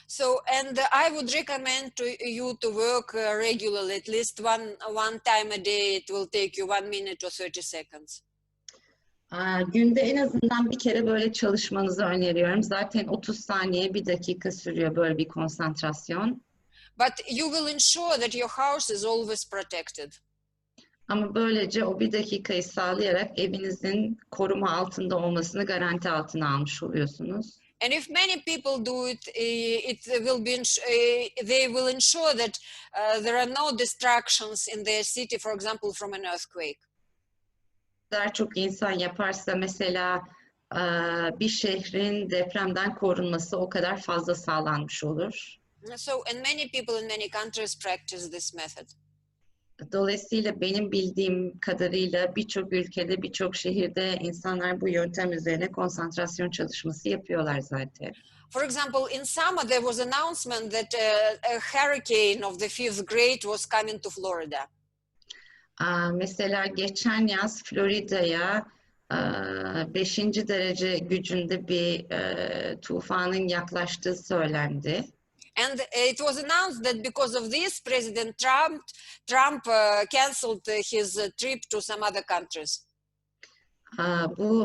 So, and I would recommend to you to work regularly, at least one time a day. It will take you 1 minute or 30 seconds. Günde en azından bir kere böyle çalışmanızı öneriyorum. Zaten 30 saniye, 1 dakika sürüyor böyle bir konsantrasyon. But you will ensure that your house is always protected. Ama böylece o 1 dakikayı sağlayarak evinizin koruma altında olmasını garanti altına almış oluyorsunuz. And if many people do it, it will be they will ensure that there are no distractions in their city, for example, from an earthquake. Daha çok insan yaparsa mesela bir şehrin depremden korunması o kadar fazla sağlanmış olur. So, and many people in many countries practice this method. Dolayısıyla benim bildiğim kadarıyla birçok ülkede, birçok şehirde insanlar bu yöntem üzerine konsantrasyon çalışması yapıyorlar zaten. For example, in summer there was an announcement that a hurricane of the 5th grade was coming to Florida. Mesela geçen yaz Florida'ya 5. derece gücünde bir tufanın yaklaştığı söylendi. And it was announced that because of this, President Trump canceled his trip to some other countries.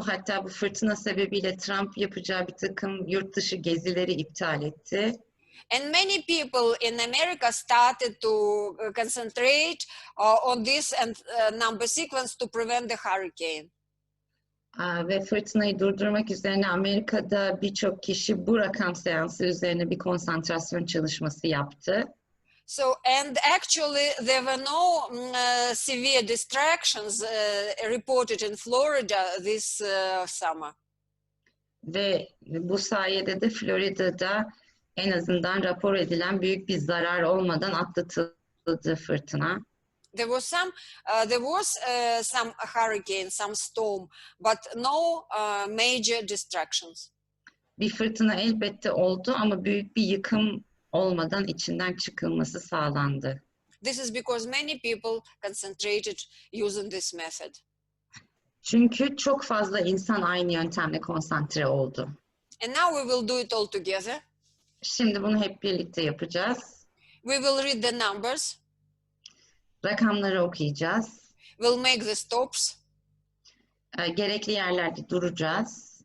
Hatta bu fırtına sebebiyle Trump yapacağı bir takım yurt dışı gezileri iptal etti. And many people in America started to concentrate on this and number sequence to prevent the hurricane. Ve fırtınayı durdurmak üzerine Amerika'da birçok kişi bu rakam seansı üzerine bir konsantrasyon çalışması yaptı. So, and actually there were no severe distractions reported in Florida this summer. Ve bu sayede de Florida'da en azından rapor edilen büyük bir zarar olmadan atlatıldı fırtına. There was some hurricane, some storm, but no major distractions. Bir fırtına elbette oldu ama büyük bir yıkım olmadan içinden çıkılması sağlandı. This is because many people concentrated using this method. Çünkü çok fazla insan aynı yöntemle konsantre oldu. And now we will do it all together. Şimdi bunu hep birlikte yapacağız. We will read the numbers. Rakamları okuyacağız. We'll make the stops. Gerekli yerlerde duracağız.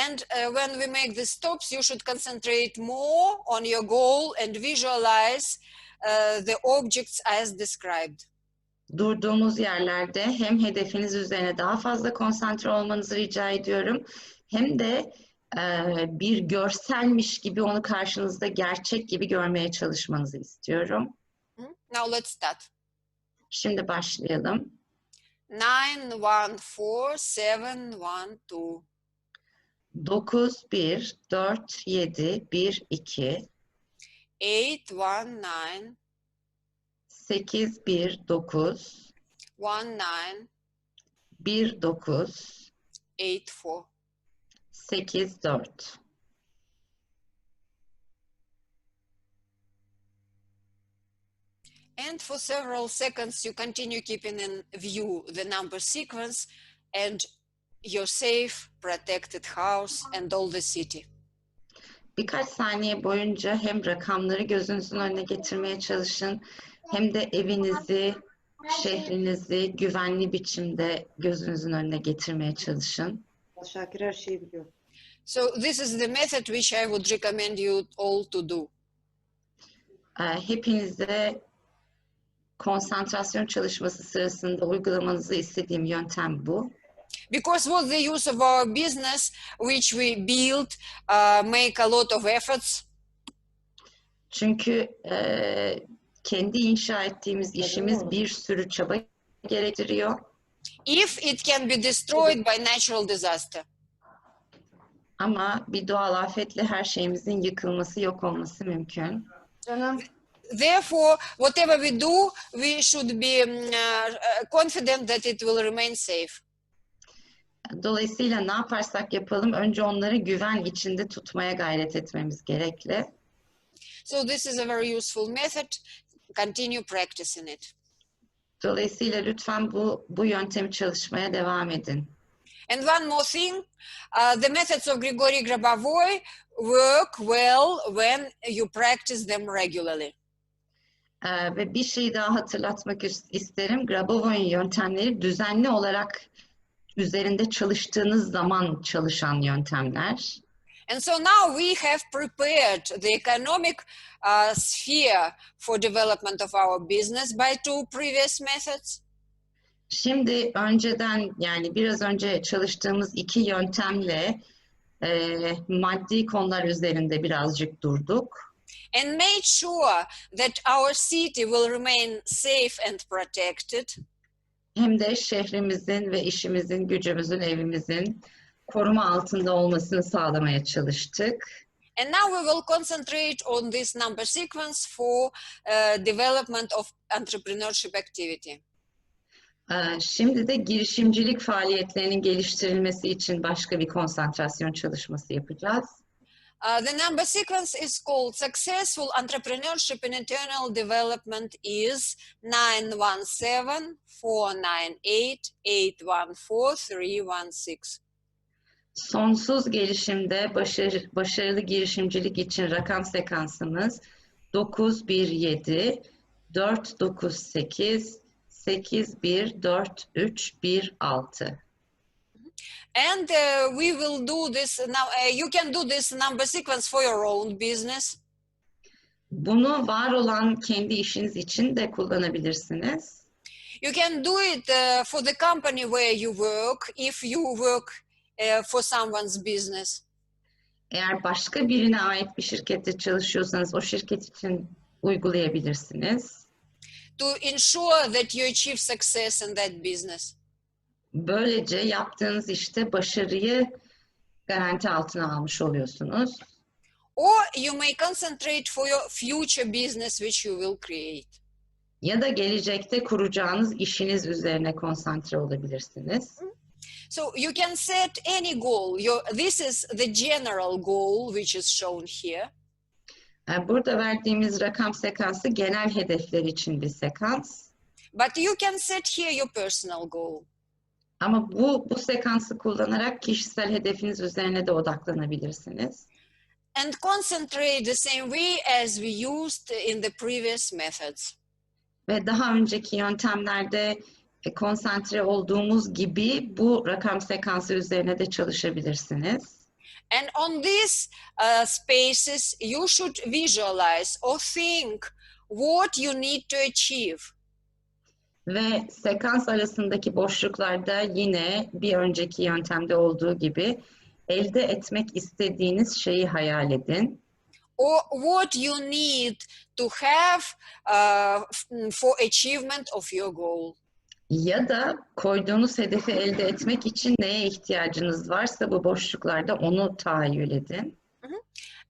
And when we make the stops, you should concentrate more on your goal and visualize the objects as described. Durduğumuz yerlerde hem hedefiniz üzerine daha fazla konsantre olmanızı rica ediyorum, hem de bir görselmiş gibi onu karşınızda gerçek gibi görmeye çalışmanızı istiyorum. Now let's start. Şimdi başlayalım. 9-1-4-7-1-2. 9, 1, 4, 7, 1, 2. 8-1-9. 8, 1, 9. 1-9. 1, 9. 8-4. 8, 4. And for several seconds, you continue keeping in view the number sequence and your safe, protected house and all the city. Birkaç saniye boyunca hem rakamları gözünüzün önüne getirmeye çalışın, hem de evinizi, şehrinizi güvenli biçimde gözünüzün önüne getirmeye çalışın. Şakir her şeyi biliyor. So this is the method which I would recommend you all to do. Hepinize konsantrasyon çalışması sırasında uygulamanızı istediğim yöntem bu. Because what the use of our business, which we build, make a lot of efforts. Çünkü kendi inşa ettiğimiz işimiz bir sürü çaba gerektiriyor. If it can be destroyed by natural disaster. Ama bir doğal afetle her şeyimizin yıkılması, yok olması mümkün. Canım. Therefore, whatever we do, we should be confident that it will remain safe. Dolayısıyla ne yaparsak yapalım önce onları güven içinde tutmaya gayret etmemiz gerekli. So this is a very useful method. Continue practicing it. Dolayısıyla lütfen bu yöntemi çalışmaya devam edin. And one more thing, the methods of Grigori Grabovoi work well when you practice them regularly. Ve bir şey daha hatırlatmak isterim. Grabovoi'nin yöntemleri düzenli olarak üzerinde çalıştığınız zaman çalışan yöntemler. And so now we have prepared the economic sphere for development of our business by two previous methods. Şimdi önceden yani biraz önce çalıştığımız iki yöntemle maddi konular üzerinde birazcık durduk. And made sure that our city will remain safe and protected. Hem de şehrimizin ve işimizin, gücümüzün, evimizin koruma altında olmasını sağlamaya çalıştık. And now we will concentrate on this number sequence for development of entrepreneurship activity. Şimdi de girişimcilik faaliyetlerinin geliştirilmesi için başka bir konsantrasyon çalışması yapacağız. The number sequence is called Successful Entrepreneurship in Internal Development is 917-498-814-316. Sonsuz gelişimde başarılı girişimcilik için rakam sekansımız 917 498 814316. And we will do this now. You can do this number sequence for your own business. Bunu var olan kendi işiniz için de kullanabilirsiniz. You can do it for the company where you work if you work for someone's business. Eğer başka birine ait bir şirkette çalışıyorsanız o şirket için uygulayabilirsiniz. To ensure that you achieve success in that business. Böylece yaptığınız işte başarıyı garanti altına almış oluyorsunuz. Or you may concentrate for your future business which you will create. Ya da gelecekte kuracağınız işiniz üzerine konsantre olabilirsiniz. So you can set any goal. This is the general goal which is shown here. Burada verdiğimiz rakam sekansı genel hedefler için bir sekans. But you can set here your personal goal. Ama bu sekansı kullanarak kişisel hedefiniz üzerine de odaklanabilirsiniz. And concentrate the same way as we used in the previous methods. Ve daha önceki yöntemlerde konsantre olduğumuz gibi bu rakam sekansı üzerine de çalışabilirsiniz. And on these spaces, you should visualize or think what you need to achieve. Ve sekans arasındaki boşluklarda yine bir önceki yöntemde olduğu gibi elde etmek istediğiniz şeyi hayal edin. Or what you need to have for achievement of your goal. Ya da koyduğunuz hedefi elde etmek için neye ihtiyacınız varsa bu boşluklarda onu tahayyül edin.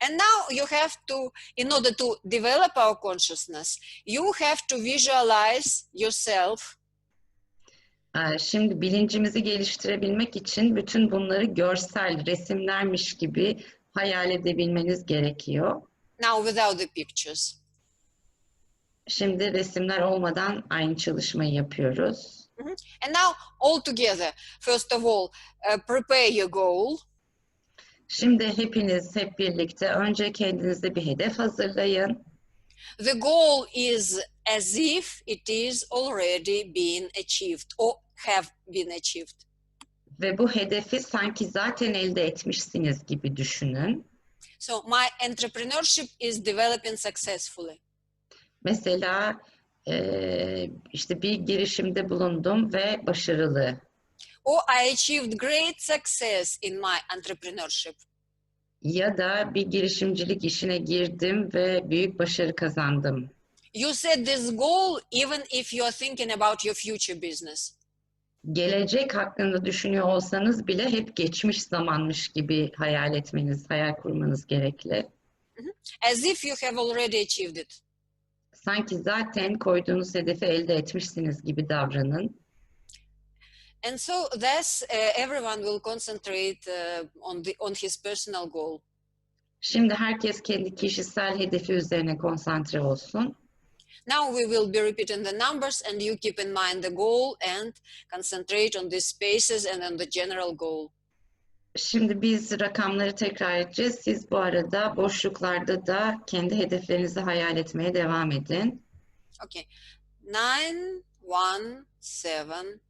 And now you have to, in order to develop our consciousness, you have to visualize yourself. Şimdi bilincimizi geliştirebilmek için bütün bunları görsel, resimlermiş gibi hayal edebilmeniz gerekiyor. Now without the pictures. Şimdi resimler olmadan aynı çalışmayı yapıyoruz. And now all together, first of all, prepare your goal. Şimdi hepiniz hep birlikte önce kendinize bir hedef hazırlayın. The goal is as if it is already been achieved or have been achieved. Ve bu hedefi sanki zaten elde etmişsiniz gibi düşünün. So my entrepreneurship is developing successfully. Mesela işte bir girişimde bulundum ve başarılı. Or I achieved great success in my entrepreneurship. Ya da bir girişimcilik işine girdim ve büyük başarı kazandım. You set this goal even if you are thinking about your future business. Gelecek hakkında düşünüyor olsanız bile hep geçmiş zamanmış gibi hayal etmeniz, hayal kurmanız gerekli. As if you have already achieved it. Sanki zaten koyduğunuz hedefi elde etmişsiniz gibi davranın. And so thus everyone will concentrate on his personal goal. Şimdi herkes kendi kişisel hedefi üzerine konsantre olsun. Now we will be repeating the numbers and you keep in mind the goal and concentrate on these spaces and on the general goal. Şimdi biz rakamları tekrar edeceğiz. Siz bu arada boşluklarda da kendi hedeflerinizi hayal etmeye devam edin. Okay. 917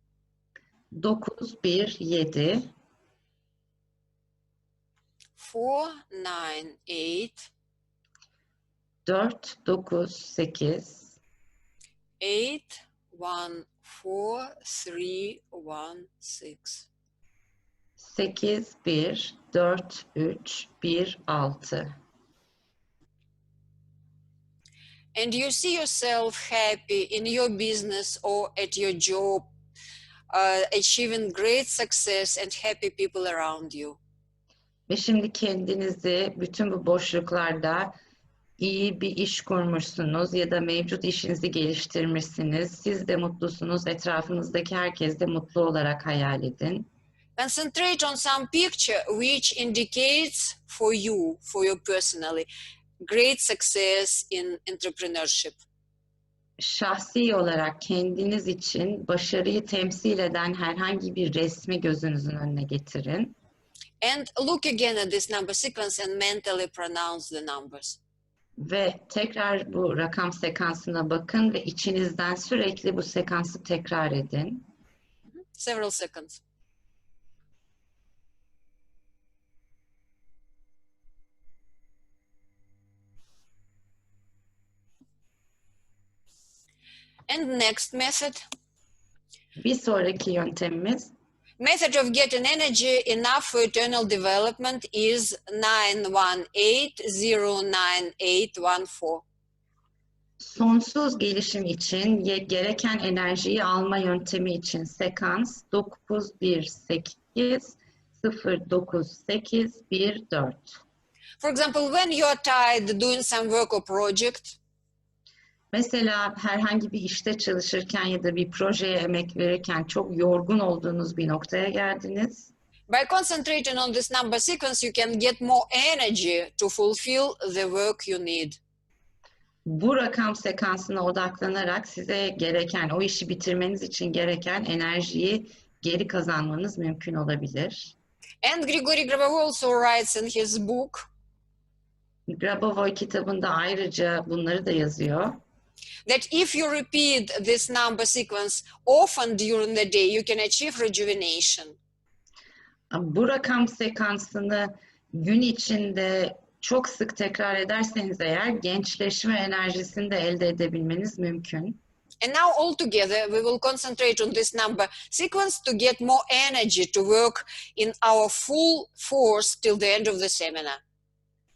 917 498 498 814316. 814316. And you see yourself happy in your business or at your job, achieving great success and happy people around you. Ve şimdi kendinizi bütün bu boşluklarda iyi bir iş kurmuşsunuz ya da mevcut işinizi geliştirmişsiniz. Siz de mutlusunuz, etrafınızdaki herkes de mutlu olarak hayal edin. Concentrate on some picture which indicates for you personally, great success in entrepreneurship. Şahsi olarak kendiniz için başarıyı temsil eden herhangi bir resmi gözünüzün önüne getirin. And look again at this number sequence and mentally pronounce the numbers. Ve tekrar bu rakam sekansına bakın ve içinizden sürekli bu sekansı tekrar edin. Several seconds. And next method. Bir sonraki yöntemimiz Method of getting energy enough for eternal development is 918-09814. sonsuz gelişim için gereken enerjiyi alma yöntemi için sekans 918-09814. For example, when you are tired doing some work or project, Mesela herhangi bir işte çalışırken ya da bir projeye emek verirken çok yorgun olduğunuz bir noktaya geldiniz. by concentrating on this number sequence, you can get more energy to fulfill the work you need. Bu rakam sekansına odaklanarak size gereken, o işi bitirmeniz için gereken enerjiyi geri kazanmanız mümkün olabilir. And Grigori Grabovoi also writes in his book Grabovoi kitabında ayrıca bunları da yazıyor. that if you repeat this number sequence often during the day, you can achieve rejuvenation. Bu rakam sekansını gün içinde çok sık tekrar ederseniz eğer gençleşme enerjisini de elde edebilmeniz mümkün. And now all together, we will concentrate on this number sequence to get more energy to work in our full force till the end of the seminar.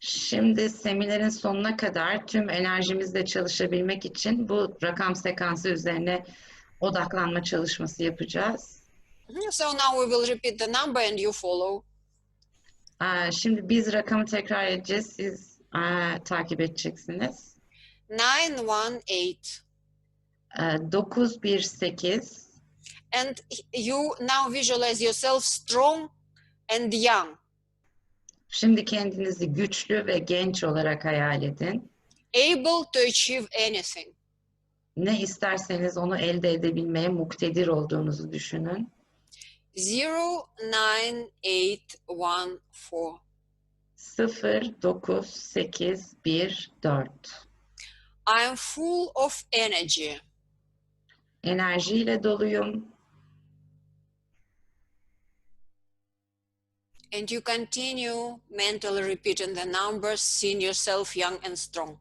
Şimdi seminerin sonuna kadar tüm enerjimizle çalışabilmek için bu rakam sekansı üzerine odaklanma çalışması yapacağız. So now we will repeat the number and you follow. Şimdi biz rakamı tekrar edeceğiz. Siz takip edeceksiniz. 918. 918. And you now visualize yourself strong and young, Şimdi kendinizi güçlü ve genç olarak hayal edin. able to achieve anything. Ne isterseniz onu elde edebilmeye muktedir olduğunuzu düşünün. 09814. 09814. I am full of energy. Enerjiyle doluyum. And you continue mentally repeating the numbers, seeing yourself young and strong.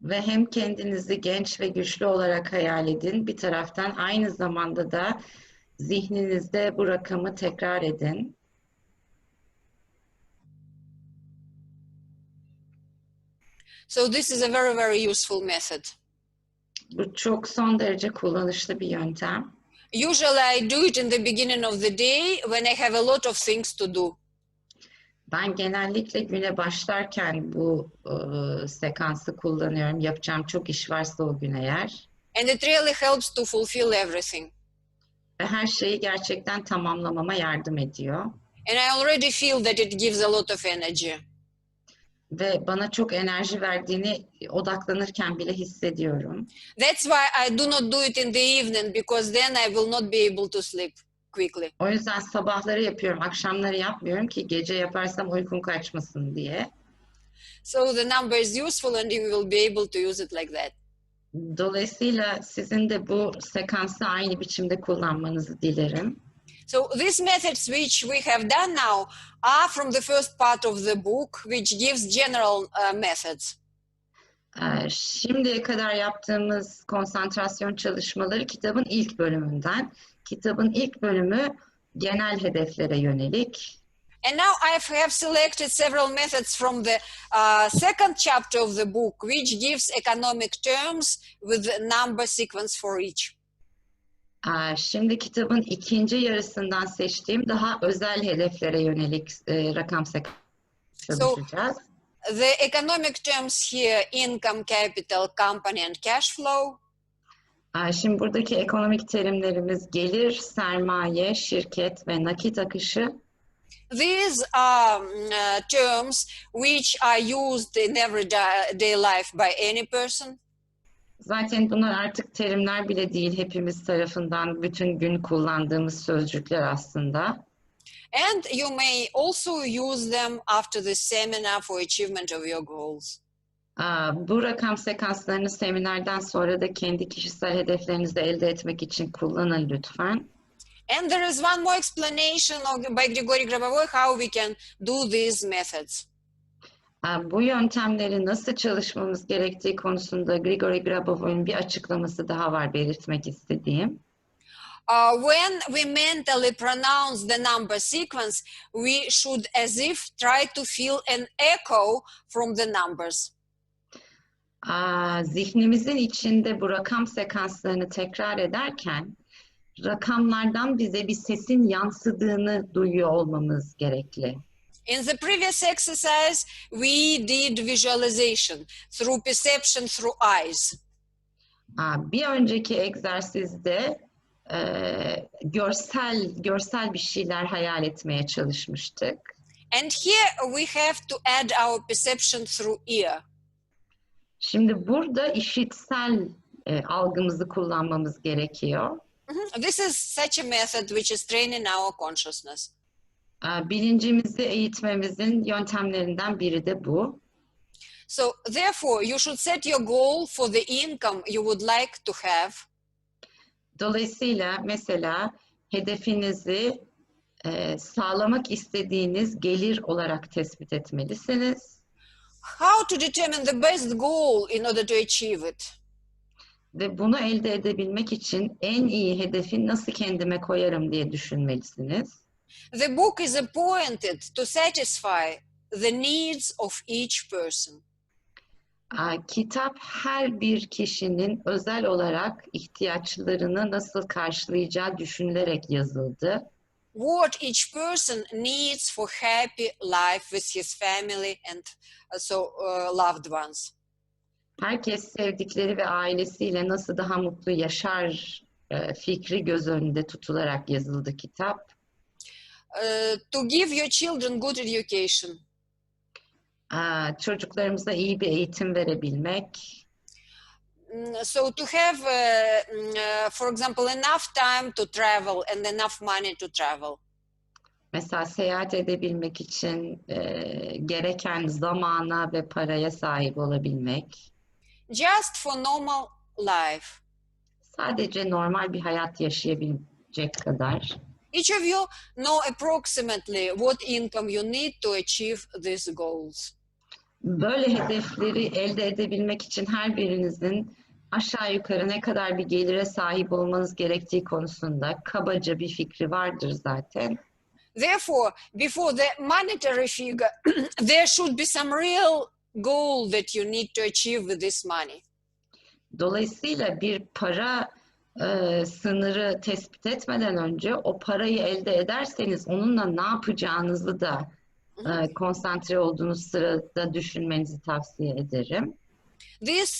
Ve hem kendinizi genç ve güçlü olarak hayal edin. Bir taraftan aynı zamanda da zihninizde bu rakamı tekrar edin. So this is a very, very useful method. Bu çok son derece kullanışlı bir yöntem. Usually I do it in the beginning of the day when I have a lot of things to do. Ben genellikle güne başlarken bu sekansı kullanıyorum. Yapacağım çok iş varsa o gün eğer. And it really helps to fulfill everything. ve her şeyi gerçekten tamamlamama yardım ediyor. And I already feel that it gives a lot of energy. Ve bana çok enerji verdiğini odaklanırken bile hissediyorum. That's why I do not do it in the evening, because then I will not be able to sleep quickly. O yüzden sabahları yapıyorum, akşamları yapmıyorum ki gece yaparsam uykum kaçmasın diye. So the number is useful and you will be able to use it like that. Dolayısıyla sizin de bu sekansı aynı biçimde kullanmanızı dilerim. So these methods which we have done now are from the first part of the book, which gives general methods. Şimdiye kadar yaptığımız konsantrasyon çalışmaları kitabın ilk bölümünden. Kitabın ilk bölümü genel hedeflere yönelik. And now I have selected several methods from the second chapter of the book, which gives economic terms with the number sequence for each. Şimdi kitabın ikinci yarısından seçtiğim daha özel hedeflere yönelik rakam sekansı çalışacağız. The economic terms here: income, capital, company, and cash flow. Şimdi buradaki ekonomik terimlerimiz gelir, sermaye, şirket ve nakit akışı. These are terms which are used in everyday life by any person. Zaten bunlar artık terimler bile değil, hepimiz tarafından bütün gün kullandığımız sözcükler aslında. And you may also use them after the seminar for achievement of your goals. Bu rakam sekanslarını seminerden sonra da kendi kişisel hedeflerinizi elde etmek için kullanın lütfen. And there is one more explanation by Grigori Grabovoi how we can do these methods. Bu yöntemleri nasıl çalışmamız gerektiği konusunda Grigori Grabovoi'nin bir açıklaması daha var belirtmek istediğim. When we mentally pronounce the number sequence, we should as if try to feel an echo from the numbers. Zihnimizin içinde bu rakam sekanslarını tekrar ederken rakamlardan bize bir sesin yansıdığını duyuyor olmamız gerekli. In the previous exercise, we did visualization through perception through eyes. Bir önceki egzersizde görsel bir şeyler hayal etmeye çalışmıştık. And here we have to add our perception through ear. Şimdi burada işitsel algımızı kullanmamız gerekiyor. This is such a method which is training our consciousness. Bilincimizi eğitmemizin yöntemlerinden biri de bu. So therefore, you should set your goal for the income you would like to have. Dolayısıyla mesela hedefinizi sağlamak istediğiniz gelir olarak tespit etmelisiniz. How to determine the best goal in order to achieve it? Ve bunu elde edebilmek için en iyi hedefi nasıl kendime koyarım diye düşünmelisiniz. The book is appointed to satisfy the needs of each person. Kitap her bir kişinin özel olarak ihtiyaçlarını nasıl karşılayacağı düşünülerek yazıldı. What each person needs for happy life with his family and loved ones. Herkes sevdikleri ve ailesiyle nasıl daha mutlu yaşar fikri göz önünde tutularak yazıldı kitap. To give your children good education. Çocuklarımıza iyi bir eğitim verebilmek. So to have, for example, enough time to travel and enough money to travel. Mesela seyahat edebilmek için gereken zamana ve paraya sahip olabilmek. Just for normal life. Sadece normal bir hayat yaşayabilecek kadar. Each of you know approximately what income you need to achieve these goals. Böyle hedefleri elde edebilmek için her birinizin aşağı yukarı ne kadar bir gelire sahip olmanız gerektiği konusunda kabaca bir fikri vardır zaten. Therefore, before the monetary figure, there should be some real goal that you need to achieve with this money. Dolayısıyla bir para sınırı tespit etmeden önce o parayı elde ederseniz onunla ne yapacağınızı da konsantre olduğunuz sırada düşünmenizi tavsiye ederim. This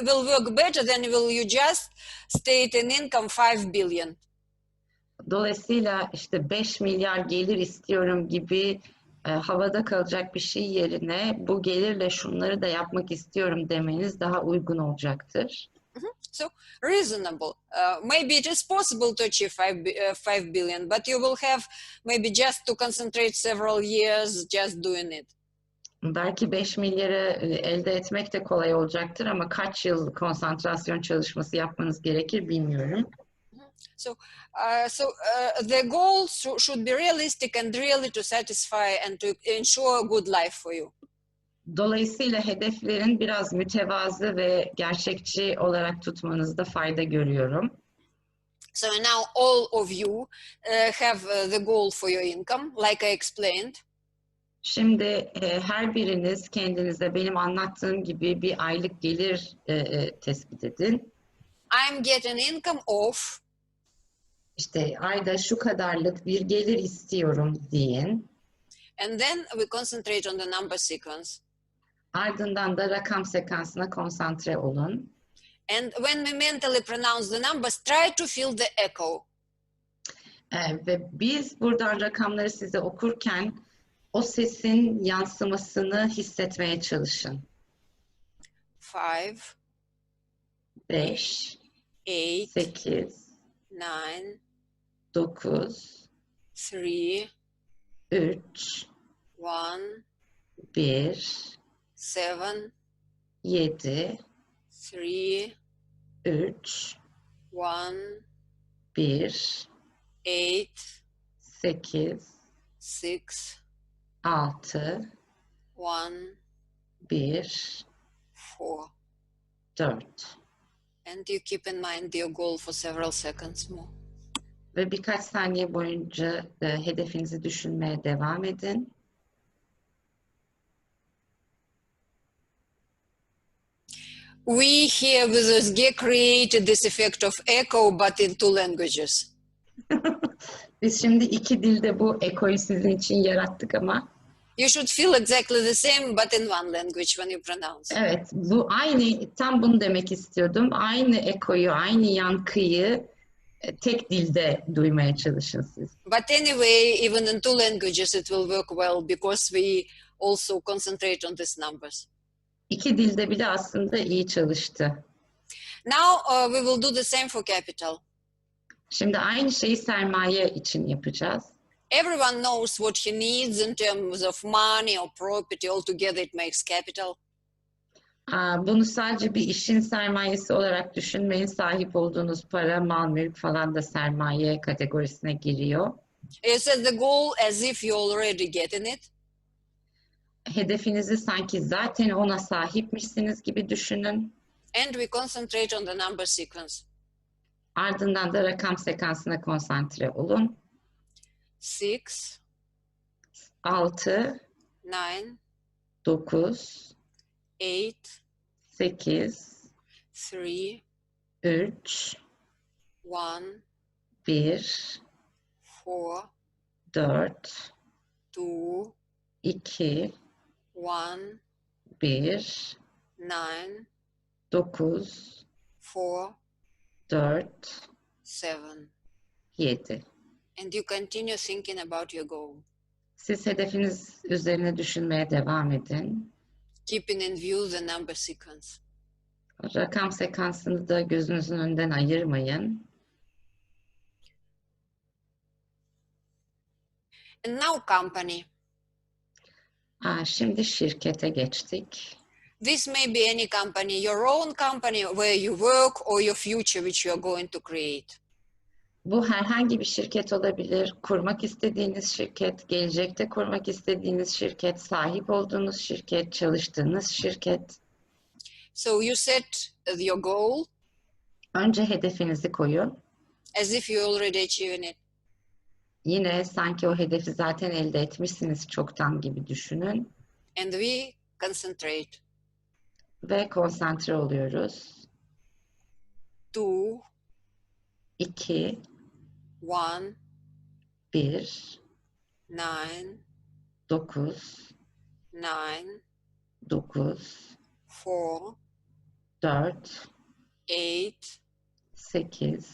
will work better than will you just state an income 5 billion. Dolayısıyla işte 5 milyar gelir istiyorum gibi havada kalacak bir şey yerine bu gelirle şunları da yapmak istiyorum demeniz daha uygun olacaktır. So reasonable. Maybe it is possible to achieve 5 billion, but you will have maybe just to concentrate several years just doing it. Belki 5 milyarı elde etmek de kolay olacaktır ama kaç yıl konsantrasyon çalışması yapmanız gerekir bilmiyorum. So the goal should be realistic and really to satisfy and to ensure a good life for you. Dolayısıyla hedeflerin biraz mütevazı ve gerçekçi olarak tutmanızda fayda görüyorum. So now all of you have the goal for your income, like I explained. Şimdi her biriniz kendinize benim anlattığım gibi bir aylık gelir tespit edin. I'm getting income of, İşte ayda şu kadarlık bir gelir istiyorum deyin. and then we concentrate on the number sequence. Ardından da rakam sekansına konsantre olun. And when we mentally pronounce the numbers, try to feel the echo. Ve biz buradan rakamları size okurken o sesin yansımasını hissetmeye çalışın. 5, 5, 8, 8, 9, 9, 3, 3, 1, 1, 7, 7, 3, 3, 1, 1, 8, 8, 6, 6, 1, 1, 4. 4. And you keep in mind your goal for several seconds more. Ve birkaç saniye boyunca hedefinizi düşünmeye devam edin. We here with Özge created this effect of echo, but in 2 languages. Biz şimdi 2 dilde bu ekoyu sizin için yarattık ama You should feel exactly the same, but in 1 language when you pronounce. evet, bu aynı, tam bunu demek istiyordum. Aynı ekoyu, aynı yankıyı tek dilde duymaya çalışın siz. But anyway, even in 2 languages, it will work well because we also concentrate on these numbers. 2 dilde bile aslında iyi çalıştı. Now we will do the same for capital. Şimdi aynı şeyi sermaye için yapacağız. Everyone knows what he needs in terms of money or property. Altogether, it makes capital. Bunu sadece bir işin sermayesi olarak düşünmeyin. Sahip olduğunuz para, mal, mülk falan da sermaye kategorisine giriyor. You set the goal as if you're already getting it. Hedefinizi sanki zaten ona sahipmişsiniz gibi düşünün. And we concentrate on the number sequence. Ardından da rakam sekansına konsantre olun. 6, 6, 9, 9, 8, 8, 3, 3, 1, 1, 4, 4, 2, 2, 1, 1, 9, 9, 4, 4, 7. 7. And you continue thinking about your goal, Siz hedefiniz üzerine düşünmeye devam edin. keeping in view the number sequence. Rakam sekansını da gözünüzün önünden ayırmayın. And now company. Şimdi şirkete geçtik. This may be any company, your own company where you work or your future which you are going to create. Bu herhangi bir şirket olabilir, kurmak istediğiniz şirket, gelecekte kurmak istediğiniz şirket, sahip olduğunuz şirket, çalıştığınız şirket. So you set your goal Önce hedefinizi koyun. as if you're already achieving it. Yine sanki o hedefi zaten elde etmişsiniz çoktan gibi düşünün. And we concentrate. Ve konsantre oluyoruz. 2, 2, 1, 1, 9, 9, 9, 9, 4, 4, 8, 8,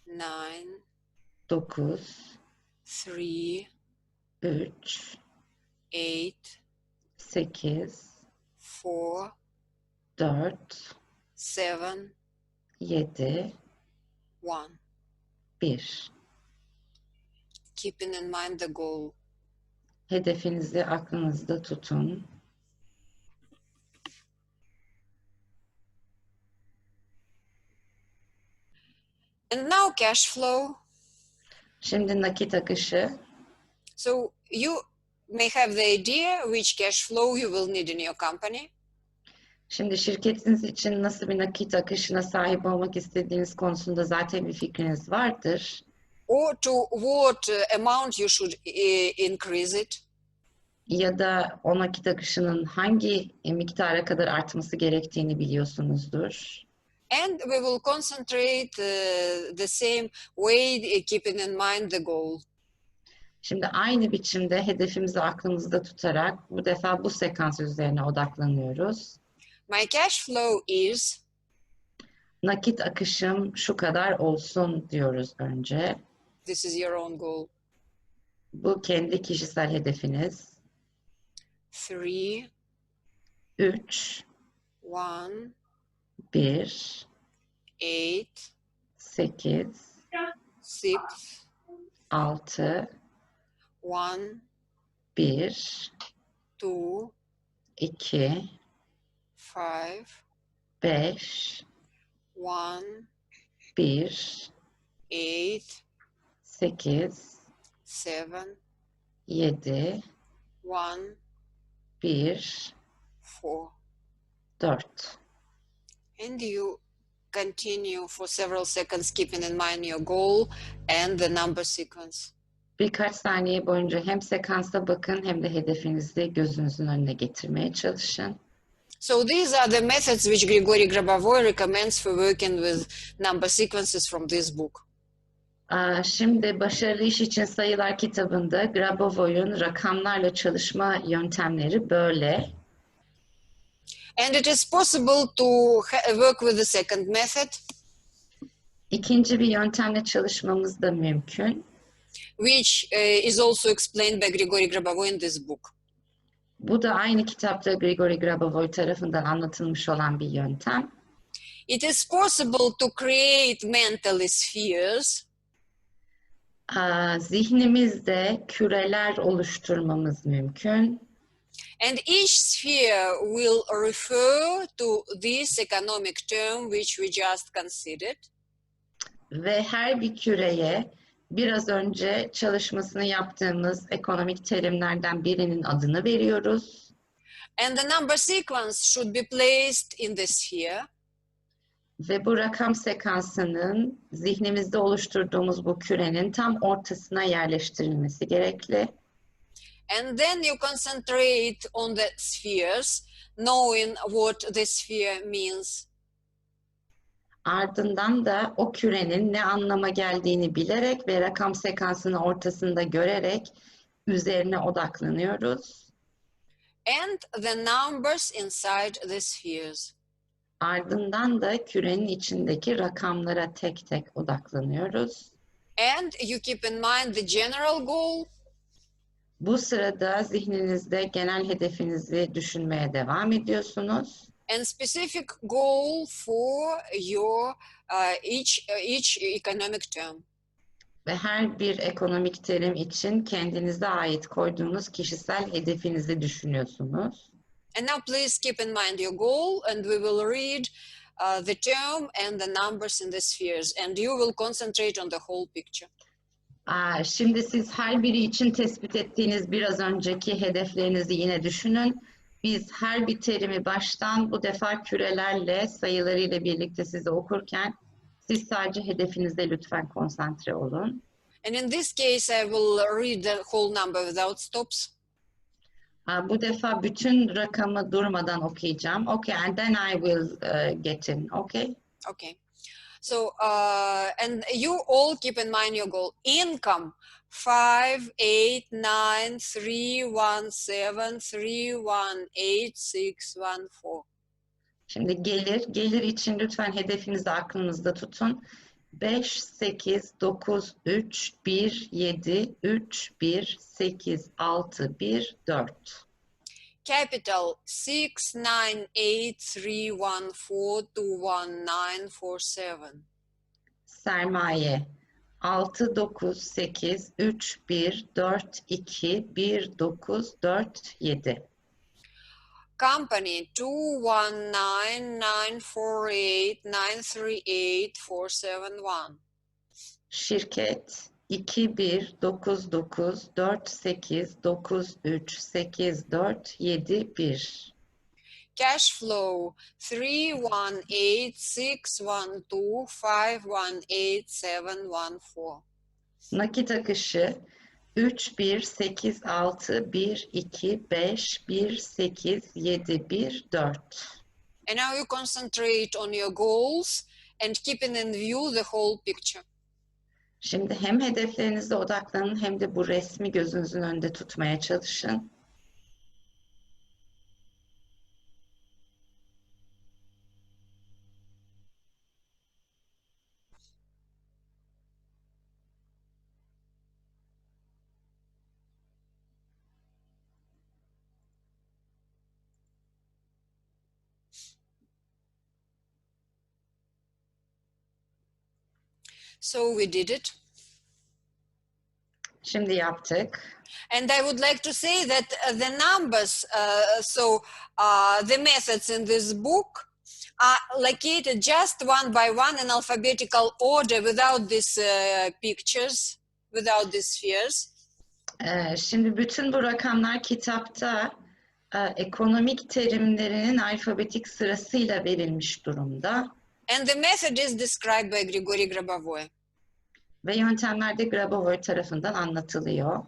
9, 9, 3, 3, 8, 8, 4, 4, 7, 7, 1. 1. Keeping in mind the goal. Hedefinizi aklınızda tutun. And now cash flow. Şimdi nakit akışı. So you may have the idea which cash flow you will need in your company. Şimdi şirketiniz için nasıl bir nakit akışına sahip olmak istediğiniz konusunda zaten bir fikriniz vardır. Or to what amount you should increase it. Ya da o nakit akışının hangi miktara kadar artması gerektiğini biliyorsunuzdur. And we will concentrate the same way, keeping in mind the goal. Şimdi aynı biçimde hedefimizi aklımızda tutarak bu defa bu sekans üzerine odaklanıyoruz. My cash flow is, Nakit akışım şu kadar olsun diyoruz önce. this is your own goal, Bu kendi kişisel hedefiniz. 3, 3, 1, 1, 8, 8, 6, 6, 1, 1, 2, 2, 5, 5, 1, 1, 8, 8, 7, 7, 1, 1, 4. 4. And you continue for several seconds, keeping in mind your goal and the number sequence. Birkaç saniye boyunca hem sekansa bakın hem de hedefinizi gözünüzün önüne getirmeye çalışın. So these are the methods which Grigori Grabovoi recommends for working with number sequences from this book. Şimdi Başarılı İş için Sayılar kitabında Grabovoi'un rakamlarla çalışma yöntemleri böyle. And it is possible to work with the second method, İkinci bir yöntemle çalışmamız da mümkün. which is also explained by Grigori Grabovoi in this book. Bu da aynı kitapta Grigori Grabovoi tarafından anlatılmış olan bir yöntem. It is possible to create mental spheres Zihnimizde küreler oluşturmamız mümkün. and each sphere will refer to this economic term which we just considered. Ve her bir küreye biraz önce çalışmasını yaptığımız ekonomik terimlerden birinin adını veriyoruz. And the number sequence should be placed in the sphere. Ve bu rakam sekansının zihnimizde oluşturduğumuz bu kürenin tam ortasına yerleştirilmesi gerekli. And then you concentrate on the spheres, knowing what the sphere means. Ardından da o kürenin ne anlama geldiğini bilerek ve rakam sekansını ortasında görerek üzerine odaklanıyoruz. And the numbers inside the spheres. Ardından da kürenin içindeki rakamlara tek tek odaklanıyoruz. And you keep in mind the general goal. Bu sırada zihninizde genel hedefinizi düşünmeye devam ediyorsunuz. And specific goal for your each economic term. Ve her bir ekonomik terim için kendinize ait koyduğunuz kişisel hedefinizi düşünüyorsunuz. And now please keep in mind your goal, and we will read the term and the numbers in the spheres, and you will concentrate on the whole picture. Şimdi siz her biri için tespit ettiğiniz biraz önceki hedeflerinizi yine düşünün. Biz her bir terimi baştan bu defa kürelerle, sayılarıyla birlikte size okurken siz sadece hedefinize lütfen konsantre olun. And in this case, I will read the whole number without stops. Bu defa bütün rakamı durmadan okuyacağım. Okay, and then I will get in, okay? Okay. So, and you all keep in mind your goal. Income, 5, 8, 9, 3, 1, 7, 3, 1, 8, 6, 1, 4. Şimdi gelir için lütfen hedefinizi aklınızda tutun. 5, 8, 9, 3, 1, 7, 3, 1, 8, 6, 1, 4. Capital 69831421947. Sermaye 6, 9, 8, 3, 1, 4, 2, 1, 9, 4, 7. Company 219948938471471. Şirket 2, 1, 9, 9, 4, 8, 9, 3, 8, 4, 7, 1. Cash flow 31812518714. Nakit akışı 3, 1, 8, 6, 1, 2, 5, 1, 8, 7, 1, 4. And now you concentrate on your goals and keeping in view the whole picture. Şimdi hem hedeflerinize odaklanın hem de bu resmi gözünüzün önünde tutmaya çalışın. So we did it. Şimdi yaptık. And I would like to say that the numbers, the methods in this book are located just one by one in alphabetical order without these pictures, without these spheres. Şimdi bütün bu rakamlar kitapta ekonomik terimlerinin alfabetik sırasıyla verilmiş durumda. And the method is described by Grigori Grabovoi. Ve yöntemler de Grabovoi tarafından anlatılıyor.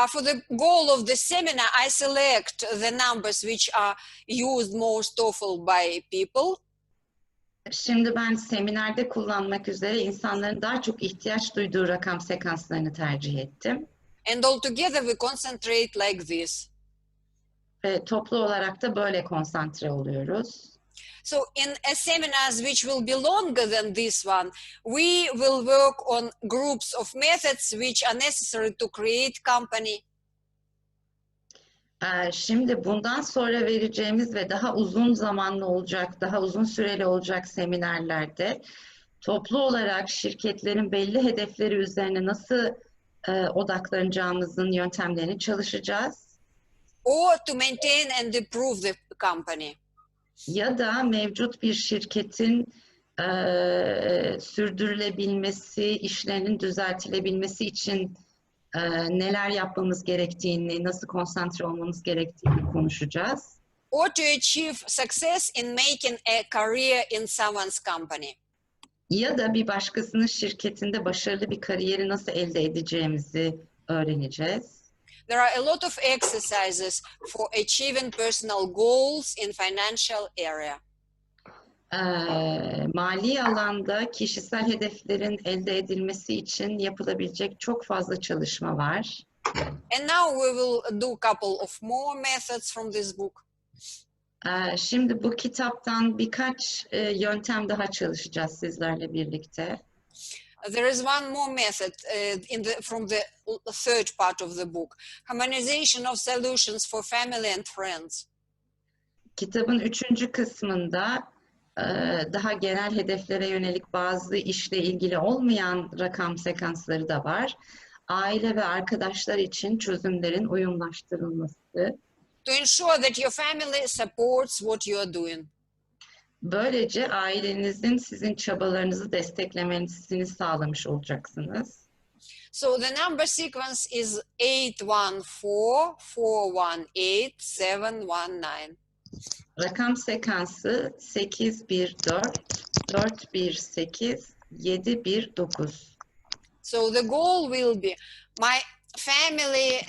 For the goal of the seminar, I select the numbers which are used most often by people. Şimdi ben seminerde kullanmak üzere insanların daha çok ihtiyaç duyduğu rakam sekanslarını tercih ettim. And altogether we concentrate like this. Ve toplu olarak da böyle konsantre oluyoruz. So in seminars which will be longer than this one, we will work on groups of methods which are necessary to create company. Şimdi bundan sonra vereceğimiz ve daha uzun zamanlı olacak, daha uzun süreli olacak seminerlerde toplu olarak şirketlerin belli hedefleri üzerine nasıl odaklanacağımızın yöntemlerini çalışacağız. Or to maintain and improve the company. Ya da mevcut bir şirketin sürdürülebilmesi, işlerinin düzeltilebilmesi için neler yapmamız gerektiğini, nasıl konsantre olmamız gerektiğini konuşacağız. Or to achieve success in making a career in someone's company. Ya da bir başkasının şirketinde başarılı bir kariyeri nasıl elde edeceğimizi öğreneceğiz. There are a lot of exercises for achieving personal goals in financial area. Mali alanda kişisel hedeflerin elde edilmesi için yapılabilecek çok fazla çalışma var. And now we will do a couple of more methods from this book. Şimdi bu kitaptan birkaç yöntem daha çalışacağız sizlerle birlikte. There is one more method from the third part of the book, harmonization of solutions for family and friends. Kitabın 3. kısmında daha genel hedeflere yönelik bazı işle ilgili olmayan rakam sekansları da var. Aile ve arkadaşlar için çözümlerin uyumlaştırılması. To ensure that your family supports what you are doing. Böylece ailenizin sizin çabalarınızı desteklemesini sağlamış olacaksınız. So the number sequence is 814418719. Rakam sekansı 814 418 719. So the goal will be my family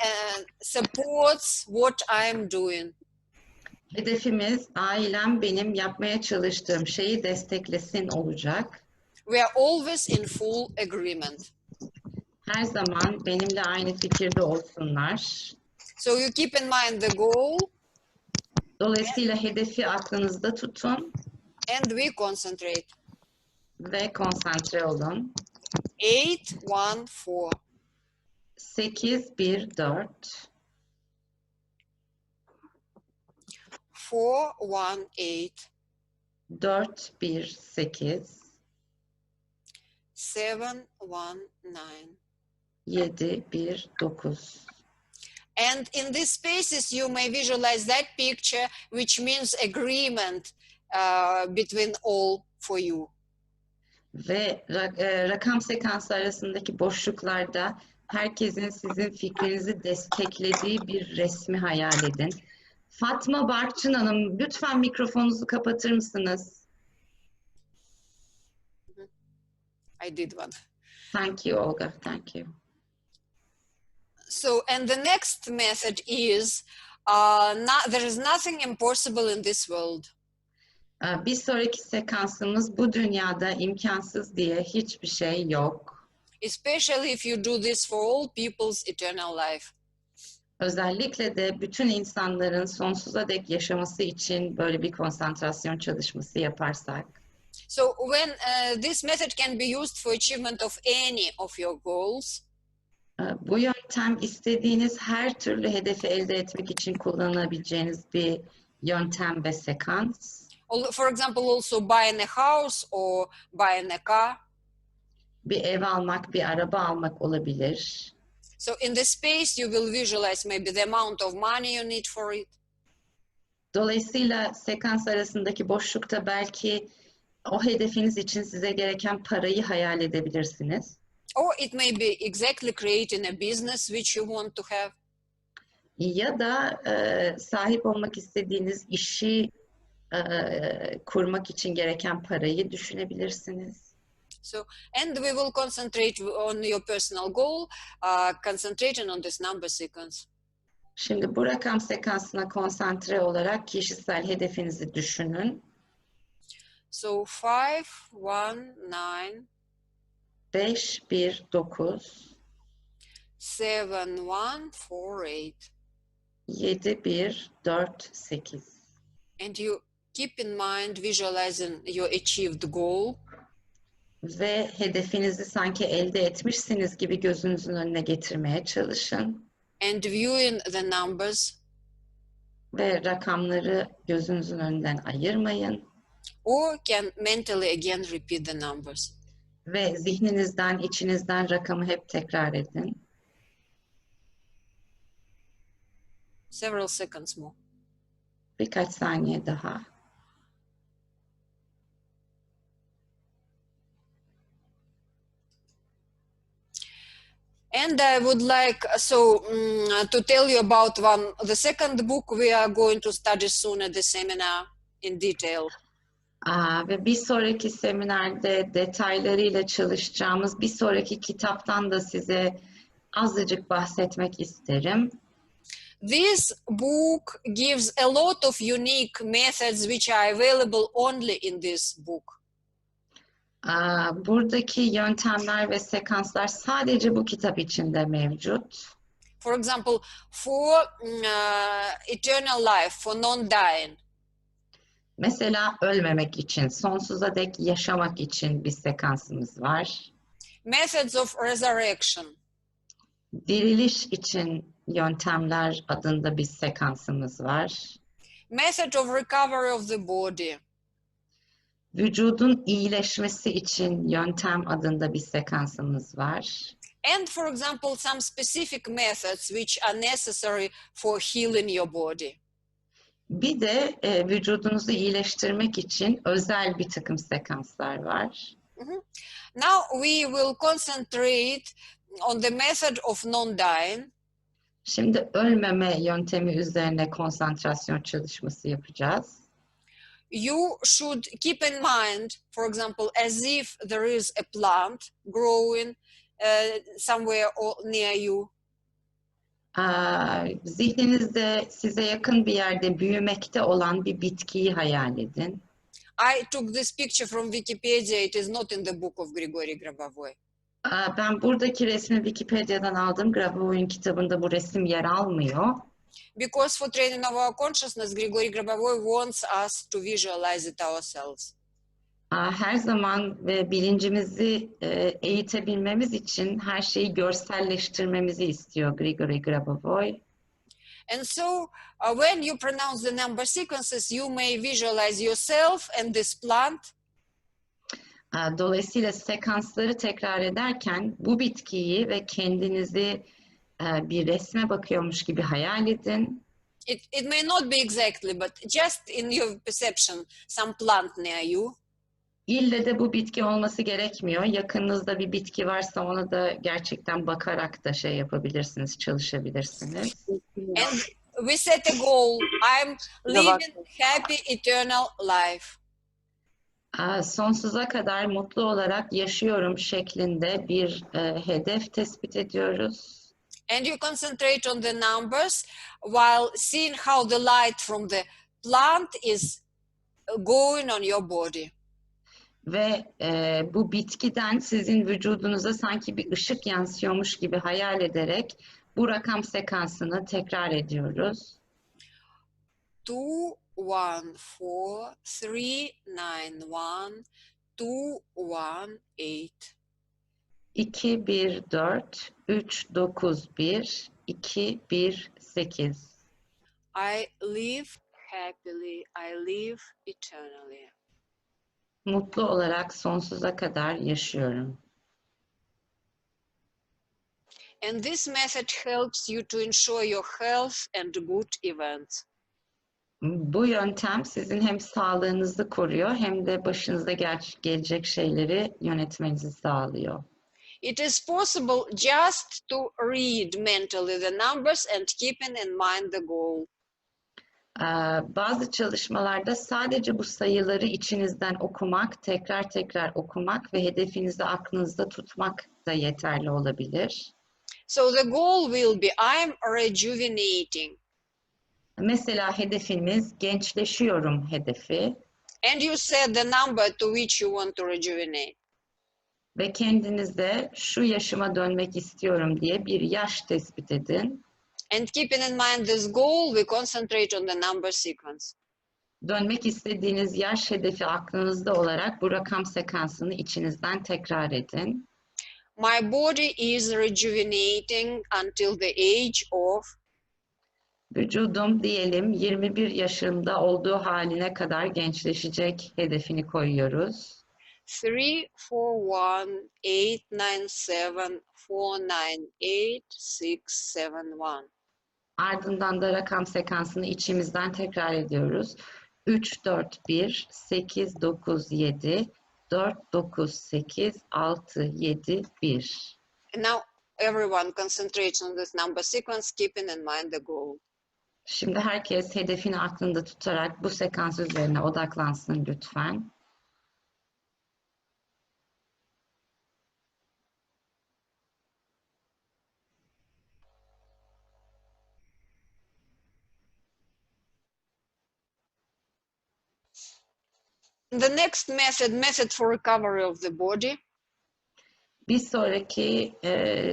supports what I'm doing. Hedefimiz ailem benim yapmaya çalıştığım şeyi desteklesin olacak. We are always in full agreement. Her zaman benimle aynı fikirde olsunlar. So you keep in mind the goal. Dolayısıyla hedefi aklınızda tutun and we concentrate. ve konsantre olun. 814. 814 418 418 719. 719. And in these spaces, you may visualize that picture, which means agreement between all for you. Ve rakam sekansı arasındaki boşluklarda herkesin sizin fikrinizi desteklediği bir resmi hayal edin. Fatma Barçın Hanım, lütfen mikrofonunuzu kapatır mısınız? I did one. Thank you, Olga. Thank you. So, and the next method is, there is nothing impossible in this world. Bir sonraki sekansımız bu dünyada imkansız diye hiçbir şey yok. Especially if you do this for all people's eternal life. Özellikle de bütün insanların sonsuza dek yaşaması için böyle bir konsantrasyon çalışması yaparsak. So when this method can be used for achievement of any of your goals. Bu yöntem istediğiniz her türlü hedefi elde etmek için kullanabileceğiniz bir yöntem ve sekans. For example, also buying a house or buying a car. Bir ev almak, bir araba almak olabilir. So in this space you will visualize maybe the amount of money you need for it. Dolayısıyla sekans arasındaki boşlukta belki o hedefiniz için size gereken parayı hayal edebilirsiniz. Or it may be exactly creating a business which you want to have. Ya da sahip olmak istediğiniz işi kurmak için gereken parayı düşünebilirsiniz. So, and we will concentrate on your personal goal, concentrating on this number sequence. Şimdi bu rakam sekansına konsantre olarak kişisel hedefinizi düşünün. So 519 519 7148. 7148. And you keep in mind visualizing your achieved goal. Ve hedefinizi sanki elde etmişsiniz gibi gözünüzün önüne getirmeye çalışın. And viewing the numbers. Ve rakamları gözünüzün önünden ayırmayın. Or can mentally again repeat the numbers. Ve zihninizden, içinizden rakamı hep tekrar edin. Several seconds more. Birkaç saniye daha. And I would like to tell you about the second book we are going to study soon at the seminar in detail. Ve bir sonraki seminerde detaylarıyla çalışacağımız bir sonraki kitaptan da size azıcık bahsetmek isterim. This book gives a lot of unique methods which are available only in this book. Buradaki yöntemler ve sekanslar sadece bu kitap içinde mevcut. For example, for eternal life, for non-dying. Mesela ölmemek için, sonsuza dek yaşamak için bir sekansımız var. Methods of resurrection. Diriliş için yöntemler adında bir sekansımız var. Method of recovery of the body. Vücudun iyileşmesi için yöntem adında bir sekansımız var. And for example, some specific methods which are necessary for healing your body. Bir de vücudunuzu iyileştirmek için özel bir takım sekanslar var. Now we will concentrate on the method of non-dying. Şimdi ölmeme yöntemi üzerine konsantrasyon çalışması yapacağız. You should keep in mind, for example, as if there is a plant growing somewhere near you. Zihninizde size yakın bir yerde büyümekte olan bir bitkiyi hayal edin. I took this picture from Wikipedia. It is not in the book of Grigori Grabovoi. Ben buradaki resmi Wikipedia'dan aldım. Grabovoi'nin kitabında bu resim yer almıyor. Because for training of our consciousness, Grigori Grabovoi wants us to visualize it ourselves. Her zaman bilincimizi eğitebilmemiz için her şeyi görselleştirmemizi istiyor Grigori Grabovoi. And so when you pronounce the number sequences, you may visualize yourself and this plant. Dolayısıyla sekansları tekrar ederken bu bitkiyi ve kendinizi bir resme bakıyormuş gibi hayal edin. It may not be exactly, but just in your perception, some plant near you. İlle de bu bitki olması gerekmiyor. Yakınınızda bir bitki varsa ona da gerçekten bakarak da şey yapabilirsiniz, çalışabilirsiniz. And we set a goal. I'm living happy eternal life. Sonsuza kadar mutlu olarak yaşıyorum şeklinde bir hedef tespit ediyoruz. And you concentrate on the numbers while seeing how the light from the plant is going on your body. Ve bu bitkiden sizin vücudunuza sanki bir ışık yansıyormuş gibi hayal ederek bu rakam sekansını tekrar ediyoruz. 2, 1, 4, 3, 9, 1, 2, 1, 8. 2, 1, 4, 3, 9, 1, 2, 1, 8. I live happily, I live eternally. Mutlu olarak sonsuza kadar yaşıyorum. And this method helps you to ensure your health and good events. Bu yöntem sizin hem sağlığınızı koruyor hem de başınıza gelecek şeyleri yönetmenizi sağlıyor. It is possible just to read mentally the numbers and keeping in mind the goal. Bazı çalışmalarda sadece bu sayıları içinizden okumak, tekrar tekrar okumak ve hedefinizi aklınızda tutmak da yeterli olabilir. So the goal will be I'm rejuvenating. Mesela hedefiniz gençleşiyorum hedefi And you set the number to which you want to rejuvenate. ve kendinize şu yaşıma dönmek istiyorum diye bir yaş tespit edin. And keeping in mind this goal, we concentrate on the number sequence. Dönmek istediğiniz yaş hedefi aklınızda olarak bu rakam sekansını içinizden tekrar edin. My body is rejuvenating until the age of. Vücudum diyelim 21 yaşında olduğu haline kadar gençleşecek hedefini koyuyoruz. 3, 4, 1, 8, 9, 7, 4, 9, 8, 6, 7, 1. Ardından da rakam sekansını içimizden tekrar ediyoruz. 3, 4, 1, 8, 9, 7, 4, 9, 8, 6, 7, 1. And now everyone concentrates on this number sequence, keeping in mind the goal. Şimdi herkes hedefini aklında tutarak bu sekans üzerine odaklansın lütfen. The next method for recovery of the body. Bir sonraki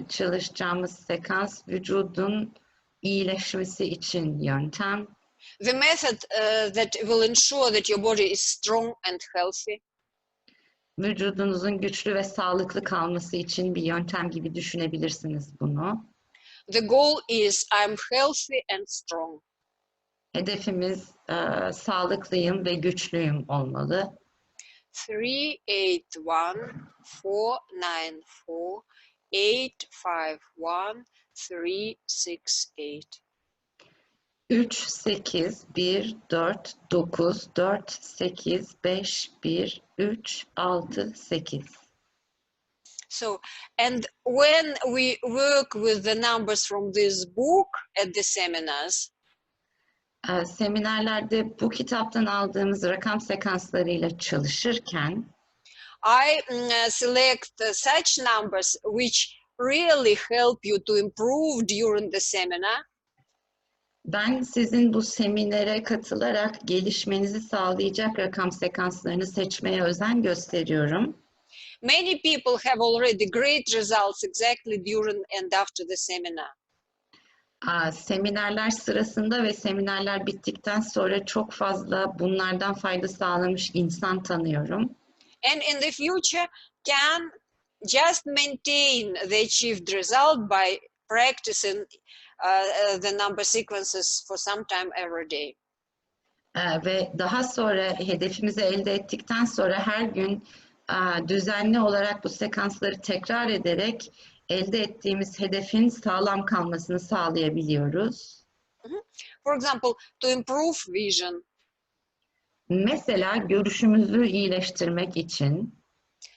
çalışacağımız sekans vücudun iyileşmesi için yöntem. The method that will ensure that your body is strong and healthy. Vücudunuzun güçlü ve sağlıklı kalması için bir yöntem gibi düşünebilirsiniz bunu. The goal is I'm healthy and strong. Hedefimiz sağlıklıyım ve güçlüyüm olmalı. 3, 8, 1, 4, 9, 4, 8, 5, 1, 3, 6, 8. 3, 8, 1, 4, 9, 4, 8, 5, 1, 3, 6, 8. So, and when we work with the numbers from this book at the seminars, Seminerlerde bu kitaptan aldığımız rakam sekanslarıyla çalışırken I select such numbers which really help you to improve during the seminar. ben sizin bu seminere katılarak gelişmenizi sağlayacak rakam sekanslarını seçmeye özen gösteriyorum. Many people have already great results exactly during and after the seminar. Seminerler sırasında ve seminerler bittikten sonra çok fazla bunlardan fayda sağlamış insan tanıyorum. And in the future can just maintain the achieved result by practicing the number sequences for some time every day. Ve daha sonra hedefimizi elde ettikten sonra her gün düzenli olarak bu sekansları tekrar ederek elde ettiğimiz hedefin sağlam kalmasını sağlayabiliyoruz. For example, to improve vision. Mesela görüşümüzü iyileştirmek için.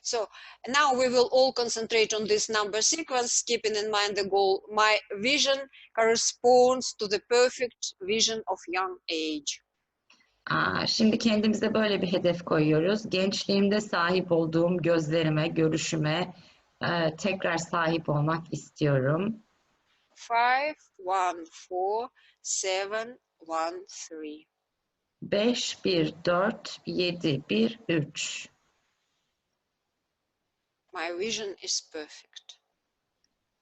So now we will all concentrate on this number sequence, keeping in mind the goal. My vision corresponds to the perfect vision of young age. Şimdi kendimize böyle bir hedef koyuyoruz. Gençliğimde sahip olduğum gözlerime, görüşüme tekrar sahip olmak istiyorum. 5, 1, 4, 7, 1, 3. 5, 1, 4, 7, 1, 3. My vision is perfect.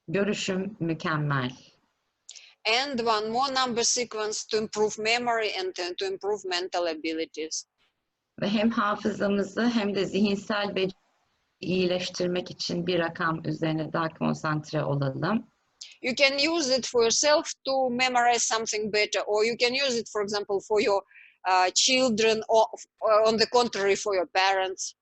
Görüşüm mükemmel. And one more number sequence to improve memory and to improve mental abilities. Ve hem hafızamızı hem de zihinsel beceriyi iyileştirmek için bir rakam üzerine daha konsantre olalım. You can use it for yourself to memorize something better, or you can use it, for example, for your children, or on the contrary, for your parents.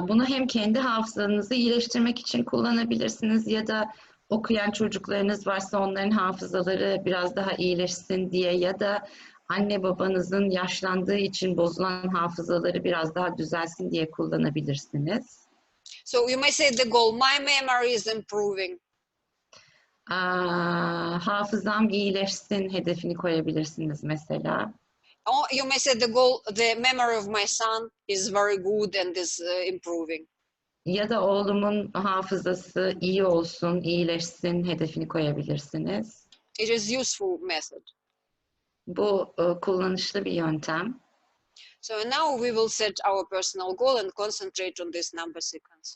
Bunu hem kendi hafızanızı iyileştirmek için kullanabilirsiniz ya da okuyan çocuklarınız varsa onların hafızaları biraz daha iyileşsin diye ya da anne babanızın yaşlandığı için bozulan hafızaları biraz daha düzelsin diye kullanabilirsiniz. So you may say the goal, my memory is improving. Hafızam iyileşsin hedefini koyabilirsiniz mesela. Or you may say the goal, the memory of my son is very good and is improving. Ya da oğlumun hafızası iyi olsun, iyileşsin hedefini koyabilirsiniz. It is useful method. Bu kullanışlı bir yöntem. So now we will set our personal goal and concentrate on this number sequence.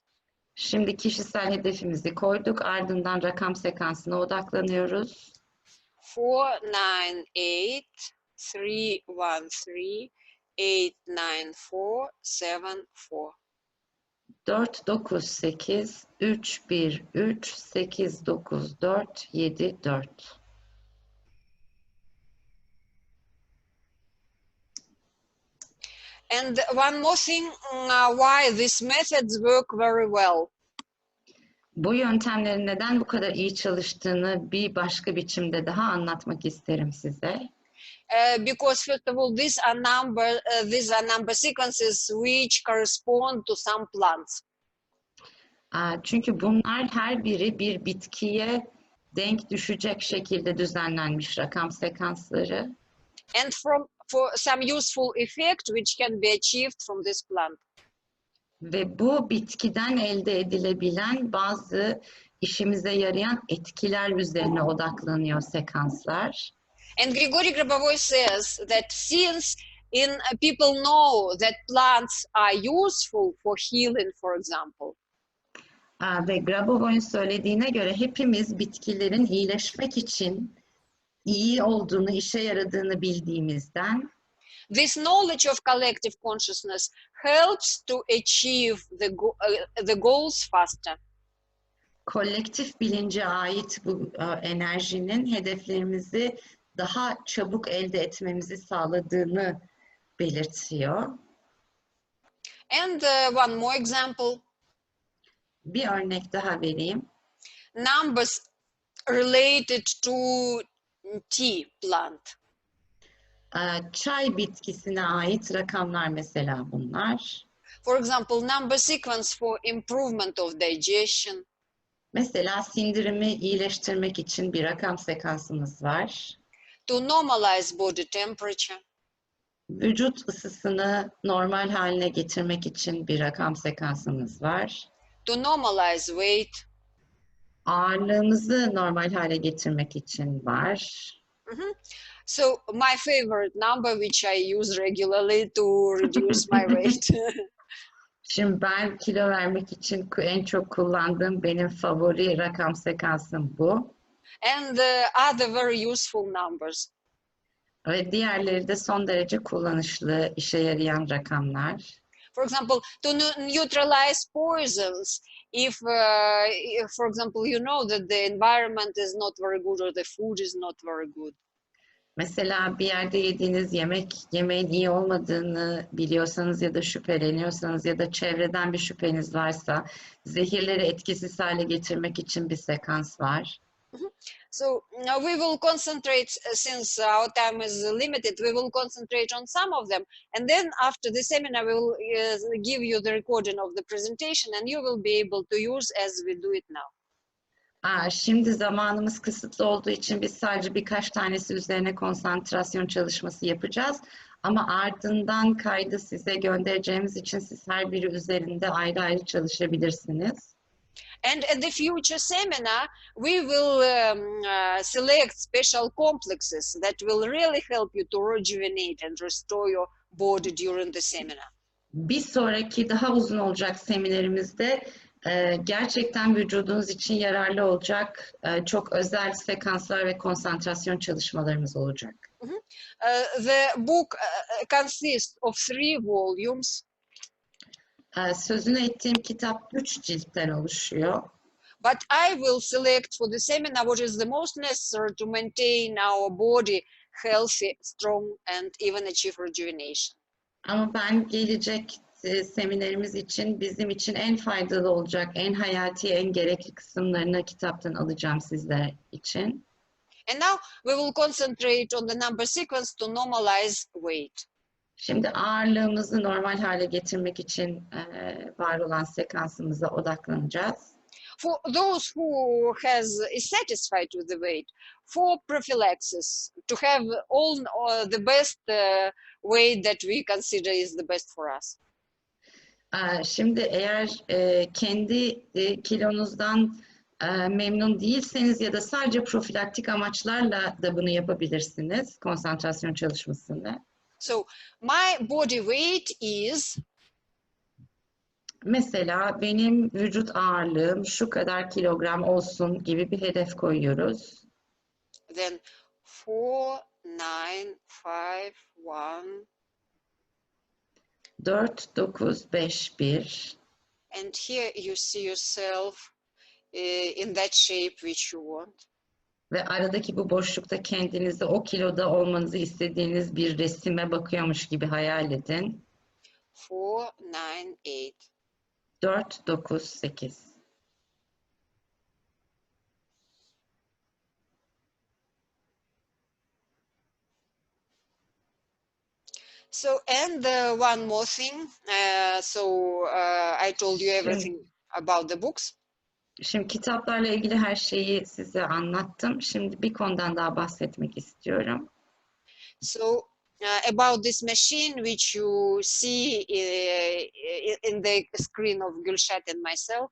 Şimdi kişisel hedefimizi koyduk, ardından rakam sekansına odaklanıyoruz. 4, 9, 8, 3, 1, 3, 8, 9, 4, 7, 4. 4, 9, 8, 3, 1, 3, 8, 9, 4, 7, 4. And one more thing, why these methods work very well. Bu yöntemlerin neden bu kadar iyi çalıştığını bir başka biçimde daha anlatmak isterim size. Because first of all, these are number sequences which correspond to some plants. Çünkü bunlar her biri bir bitkiye denk düşecek şekilde düzenlenmiş rakam sekansları. And for some useful effect which can be achieved from this plant. Ve bu bitkiden elde edilebilen bazı işimize yarayan etkiler üzerine odaklanıyor sekanslar. And Grigori Grabovoi says that since people know that plants are useful for healing, for example. Ve Grabovoi'nin söylediğine göre hepimiz bitkilerin iyileşmek için iyi olduğunu, işe yaradığını bildiğimizden This knowledge of collective consciousness helps to achieve the goals faster. kolektif bilince ait bu enerjinin hedeflerimizi daha çabuk elde etmemizi sağladığını belirtiyor. And one more example. Bir örnek daha vereyim. Numbers related to tea plant. Çay bitkisine ait rakamlar mesela bunlar. For example, number sequence for improvement of digestion. Mesela sindirimi iyileştirmek için bir rakam sekansımız var. To normalize body temperature. Vücut ısısını normal haline getirmek için bir rakam sekansımız var. To normalize weight. Ağırlığımızı normal hale getirmek için var. So my favorite number which I use regularly to reduce my weight. Şimdi ben kilo vermek için en çok kullandığım benim favori rakam sekansım bu. and other very useful numbers. Ve diğerleri de son derece kullanışlı, işe yarayan rakamlar. For example, to neutralize poisons, if, for example, you know that the environment is not very good or the food is not very good. Mesela bir yerde yediğiniz yemeğin iyi olmadığını biliyorsanız ya da şüpheleniyorsanız ya da çevreden bir şüpheniz varsa zehirleri etkisiz hale getirmek için bir sekans var. So we will concentrate, since our time is limited, we will concentrate on some of them. And then after the seminar, we will give you the recording of the presentation and you will be able to use as we do it now. Şimdi zamanımız kısıtlı olduğu için biz sadece birkaç tanesi üzerine konsantrasyon çalışması yapacağız. Ama ardından kaydı size göndereceğimiz için siz her biri üzerinde ayrı ayrı çalışabilirsiniz. And at the future seminar, we will select special complexes that will really help you to rejuvenate and restore your body during the seminar. Bir sonraki daha uzun olacak seminerimizde gerçekten vücudunuz için yararlı olacak çok özel sekanslar ve konsantrasyon çalışmalarımız olacak. The book consists of 3 volumes. Sözünü ettiğim kitap 3 ciltten oluşuyor. But I will select for the seminar what is the most necessary to maintain our body healthy, strong, and even achieve rejuvenation. Ama ben gelecek seminerimiz için bizim için en faydalı olacak, en hayati, en gerekli kısımlarını kitaptan alacağım sizler için. And now we will concentrate on the number sequence to normalize weight. Şimdi ağırlığımızı normal hale getirmek için var olan sekansımıza odaklanacağız. For those who is satisfied with the weight, for prophylaxis, to have all the best weight that we consider is the best for us. Şimdi eğer kendi kilonuzdan memnun değilseniz ya da sadece profilaktik amaçlarla da bunu yapabilirsiniz konsantrasyon çalışmasında. So my body weight is, mesela benim vücut ağırlığım şu kadar kilogram olsun gibi bir hedef koyuyoruz. then 4, 9, 5, 1, 4, 9, 5, 1. and here you see yourself in that shape which you want. Ve aradaki bu boşlukta kendinizi o kiloda olmanızı istediğiniz bir resime bakıyormuş gibi hayal edin. 4, 9, 8. 4, 9, 8. So, and one more thing. I told you everything about the books. Şimdi kitaplarla ilgili her şeyi size anlattım. Şimdi bir konudan daha bahsetmek istiyorum. So, about this machine which you see in the screen of Gülşat and myself.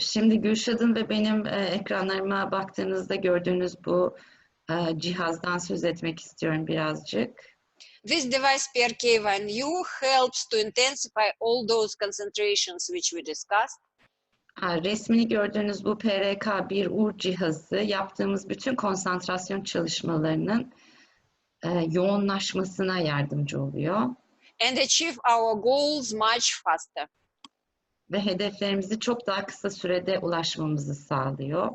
Şimdi Gülşat'ın ve benim ekranlarıma baktığınızda gördüğünüz bu cihazdan söz etmek istiyorum birazcık. This device PRK1U helps to intensify all those concentrations which we discussed. Resmini gördüğünüz bu PRK1U cihazı yaptığımız bütün konsantrasyon çalışmalarının yoğunlaşmasına yardımcı oluyor. And achieve our goals much faster. Ve hedeflerimizi çok daha kısa sürede ulaşmamızı sağlıyor.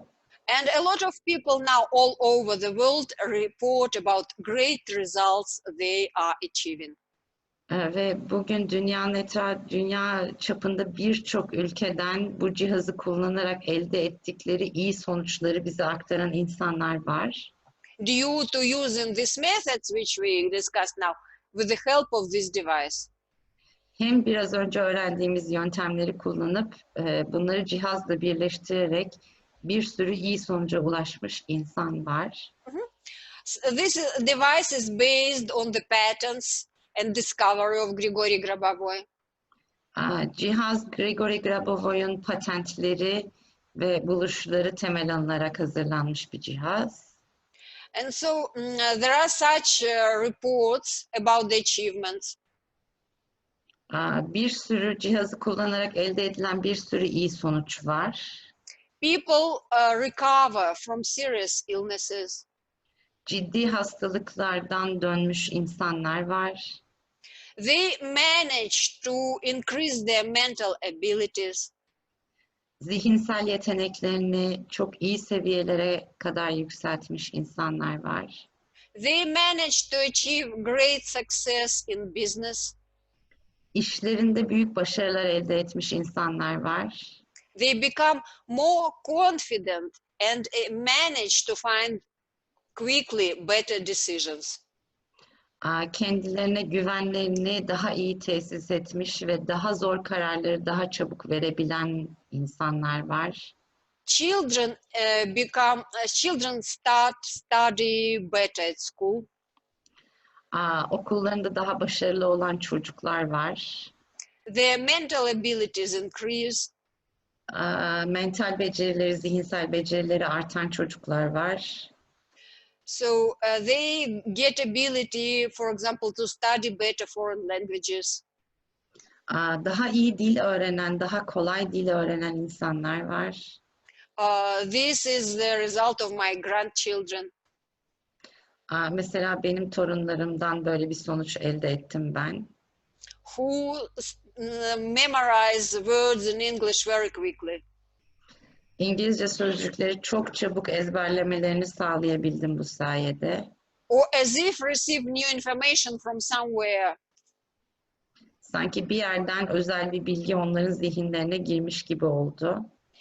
And a lot of people now all over the world report about great results they are achieving. Ve bugün dünya çapında birçok ülkeden bu cihazı kullanarak elde ettikleri iyi sonuçları bize aktaran insanlar var. Due to using these methods which we discussed now, with the help of this device. Hem biraz önce öğrendiğimiz yöntemleri kullanıp bunları cihazla birleştirerek bir sürü iyi sonuca ulaşmış insan var. This device is based on the patents and discovery of Grigori Grabovoi. Cihaz Grigori Grabovoi'un patentleri ve buluşları temel alınarak hazırlanmış bir cihaz. And so there are such reports about the achievements. Bir sürü cihazı kullanarak elde edilen bir sürü iyi sonuç var. People recover from serious illnesses. Ciddi hastalıklardan dönmüş insanlar var. They manage to increase their mental abilities. Zihinsel yeteneklerini çok iyi seviyelere kadar yükseltmiş insanlar var. They manage to achieve great success in business. İşlerinde büyük başarılar elde etmiş insanlar var. They become more confident and manage to find quickly better decisions. Kendilerine güvenlerini daha iyi tesis etmiş ve daha zor kararları daha çabuk verebilen insanlar var. Children start study better at school. Okullarında daha başarılı olan çocuklar var. Their mental abilities increase. Mental becerileri, zihinsel becerileri artan çocuklar var. So they get ability, for example, to study better foreign languages. Daha iyi dil öğrenen, daha kolay dil öğrenen insanlar var. This is the result of my grandchildren. Mesela benim torunlarımdan böyle bir sonuç elde ettim ben. Who memorize words in English very quickly. İngilizce sözcükleri çok çabuk ezberlemelerini sağlayabildim bu sayede. Or as if receive new information from somewhere. Sanki bir yerden özel bir bilgi onların zihinlerine girmiş gibi oldu.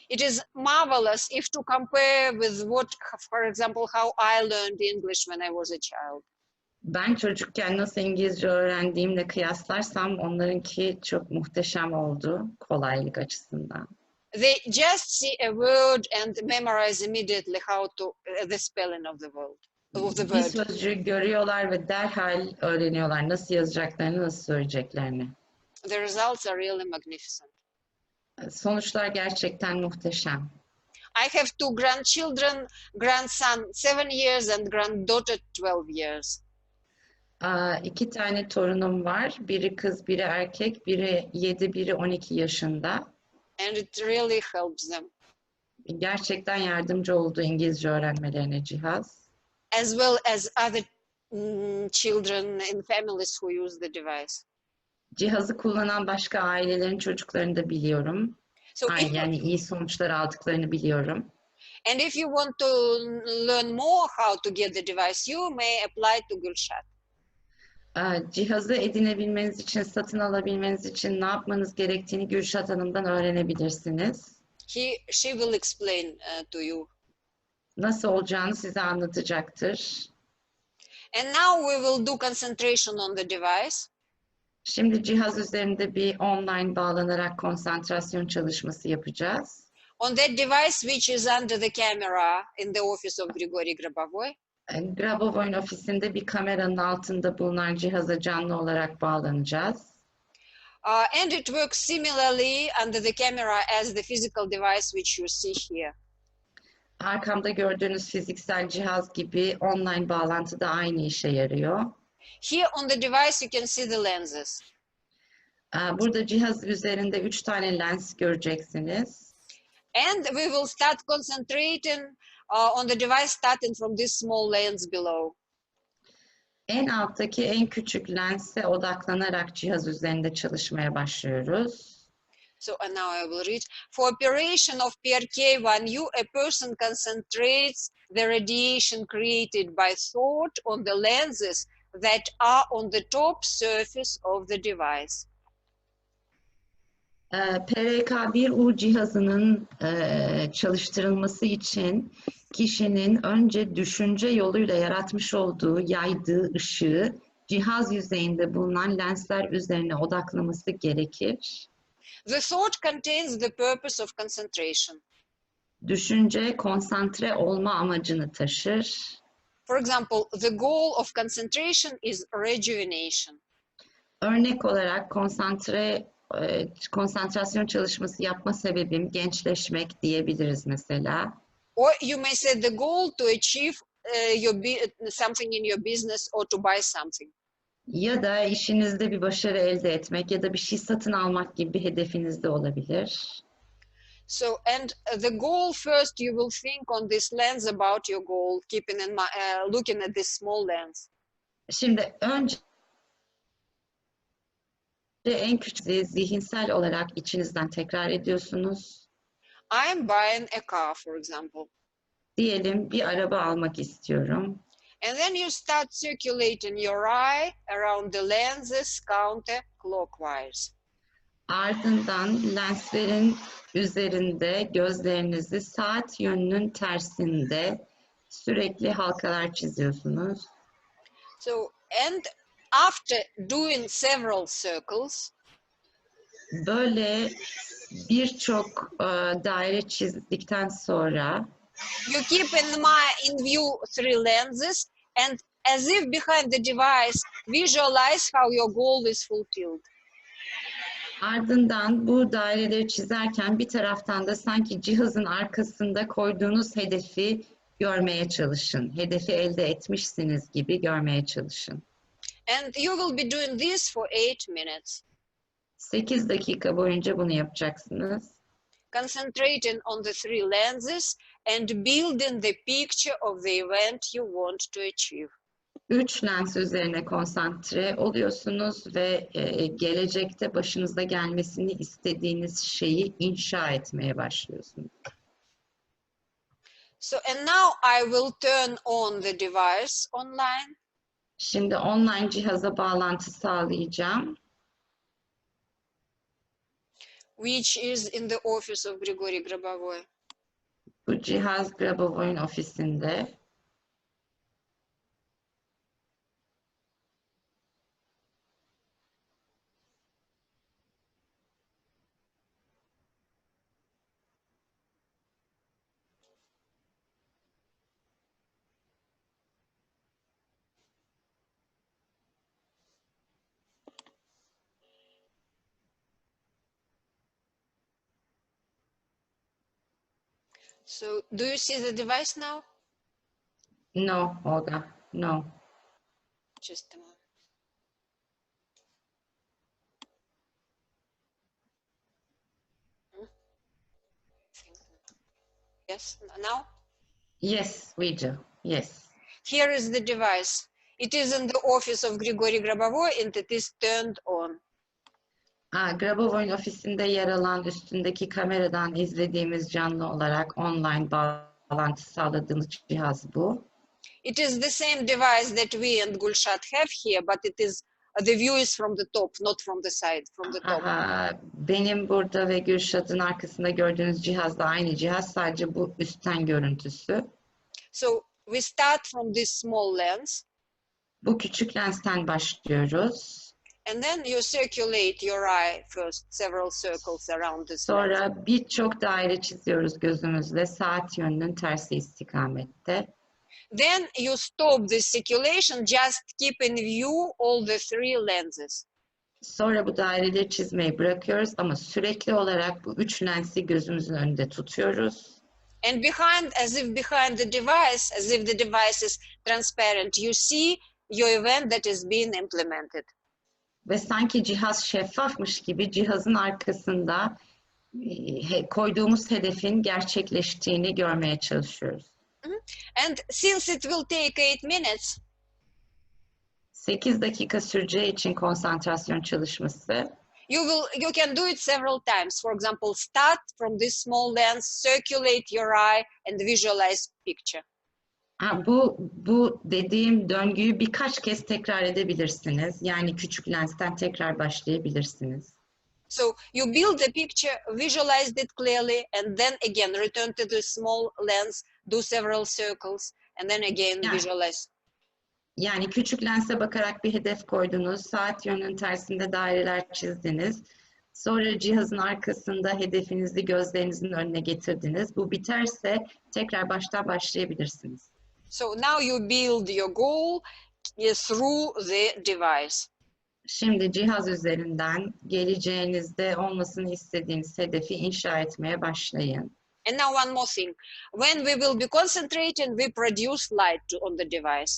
It is marvelous if to compare with what, for example, how I learned English when I was a child. Ben çocukken nasıl İngilizce öğrendiğimle kıyaslarsam onlarınki çok muhteşem oldu kolaylık açısından. They just see a word and memorize immediately how to the spelling of the word. Bir sözcüğü görüyorlar ve derhal öğreniyorlar nasıl yazacaklarını, nasıl söyleyeceklerini. The results are really magnificent. Sonuçlar gerçekten muhteşem. I have two grandchildren, grandson 7 years and granddaughter 12 years. 2 tane torunum var. Biri kız, biri erkek. Biri 7, biri 12 yaşında. And it really helps them. Gerçekten yardımcı oldu İngilizce öğrenmelerine cihaz. As well as other children in families who use the device. Cihazı kullanan başka ailelerin çocuklarını da biliyorum. So Yani iyi sonuçlar aldıklarını biliyorum. and if you want to learn more how to get the device, you may apply to Gülşat. Cihazı edinebilmeniz için, satın alabilmeniz için ne yapmanız gerektiğini Gülşat Hanım'dan öğrenebilirsiniz. She will explain to you. Nasıl olacağını size anlatacaktır. And now we will do concentration on the device. Şimdi cihaz üzerinde bir online bağlanarak konsantrasyon çalışması yapacağız. On that device which is under the camera in the office of Grigori Grabovoi. Grabovoi'nin ofisinde bir kameranın altında bulunan cihaza canlı olarak bağlanacağız. And it works similarly under the camera as the physical device which you see here. Arkamda gördüğünüz fiziksel cihaz gibi online bağlantıda aynı işe yarıyor. Here on the device you can see the lenses. Burada cihaz üzerinde 3 tane lens göreceksiniz. And we will start concentrating on the device starting from this small lens below. En alttaki en küçük lense odaklanarak cihaz üzerinde çalışmaya başlıyoruz. So and now I will read. For operation of PRK1U, a person concentrates the radiation created by thought on the lenses that are on the top surface of the device. PRK1U cihazının çalıştırılması için kişinin önce düşünce yoluyla yaratmış olduğu, yaydığı ışığı cihaz yüzeyinde bulunan lensler üzerine odaklaması gerekir. The thought contains the purpose of concentration. Düşünce konsantre olma amacını taşır. For example, the goal of concentration is rejuvenation. Örnek olarak konsantrasyon çalışması yapma sebebim gençleşmek diyebiliriz mesela. Or you may say the goal to achieve something in your business or to buy something. Ya da işinizde bir başarı elde etmek ya da bir şey satın almak gibi bir hedefiniz de olabilir. So, and the goal first, you will think on this lens about your goal, keeping in mind, looking at this small lens. Şimdi önce en küçük zihinsel olarak içinizden tekrar ediyorsunuz. I am buying a car, for example. Diyelim bir araba almak istiyorum. And then you start circulating your eye around the lenses counterclockwise. Ardından lenslerin üzerinde gözlerinizi saat yönünün tersinde sürekli halkalar çiziyorsunuz. So, and after doing several circles, Böyle birçok daire çizdikten sonra you keep in view three lenses, and as if behind the device, visualize how your goal is fulfilled. ardından bu daireleri çizerken bir taraftan da sanki cihazın arkasında koyduğunuz hedefi görmeye çalışın. Hedefi elde etmişsiniz gibi görmeye çalışın. And you will be doing this for 8 minutes, 8 dakika boyunca bunu yapacaksınız. concentrating on the three lenses and building the picture of the event you want to achieve. 3 lens üzerine konsantre oluyorsunuz ve gelecekte başınıza gelmesini istediğiniz şeyi inşa etmeye başlıyorsunuz. So, and now I will turn on the device online. Şimdi online cihaza bağlantı sağlayacağım. Which is in the office of Grigori Grabovoi. Bu cihaz Grabovoi'nin ofisinde. So, do you see the device now? No, Olga, no. Just a moment. Yes, now? Yes, we do. Yes. Here is the device. It is in the office of Grigori Grabovoi and it is turned on. Grabovoi'nin ofisinde yer alan üstündeki kameradan izlediğimiz canlı olarak online bağlantı sağladığımız cihaz bu. It is the same device that we and Gulshat have here, but it is the view is from the top, not from the side, from the top. Benim burada ve Gülşat'ın arkasında gördüğünüz cihaz da aynı cihaz, sadece bu üstten görüntüsü. So we start from this small lens. Bu küçük lensten başlıyoruz. And then you circulate your eye first, several circles around this lens. Sonra birçok daire çiziyoruz gözümüzle saat yönünün tersi istikamette. Then you stop this circulation, just keep in view all the three lenses. Sonra bu daireleri çizmeyi bırakıyoruz ama sürekli olarak bu 3 lensi gözümüzün önünde tutuyoruz. And behind, as if behind the device, as if the device is transparent, you see your event that is being implemented. Ve sanki cihaz şeffafmış gibi cihazın arkasında koyduğumuz hedefin gerçekleştiğini görmeye çalışıyoruz. And since it will take 8 minutes, 8 dakika süreceği için konsantrasyon çalışması, you can do it several times. For example, start from this small lens, circulate your eye and visualize picture. Bu dediğim döngüyü birkaç kez tekrar edebilirsiniz. Yani küçük lensten tekrar başlayabilirsiniz. So you build the picture, visualize it clearly, and then again return to the small lens, do several circles, and then again visualize. Yani küçük lense bakarak bir hedef koydunuz, saat yönünün tersinde daireler çizdiniz. Sonra cihazın arkasında hedefinizi gözlerinizin önüne getirdiniz. Bu biterse tekrar baştan başlayabilirsiniz. So now you build your goal through the device. Şimdi cihaz üzerinden geleceğinizde olmasını istediğiniz hedefi inşa etmeye başlayın. And now one more thing. When we will be concentrating, we produce light on the device.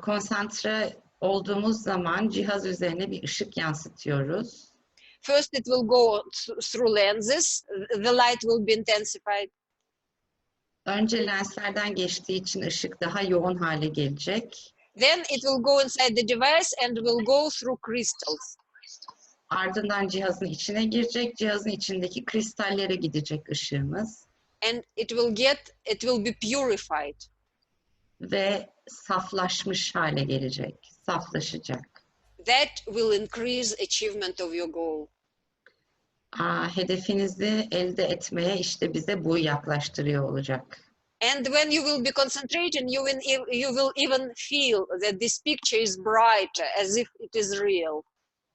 Konsantre olduğumuz zaman cihaz üzerine bir ışık yansıtıyoruz. First, it will go through lenses. The light will be intensified. Önce lenslerden geçtiği için ışık daha yoğun hale gelecek. Then it will go inside the device and will go through crystals. Ardından cihazın içine girecek. Cihazın içindeki kristallere gidecek ışığımız. And it will be purified. Ve saflaşmış hale gelecek. Saflaşacak. That will increase achievement of your goal. Hedefinizi elde etmeye işte bize bu yaklaştırıyor olacak. And when you will be concentrating, you will even feel that this picture is bright, as if it is real.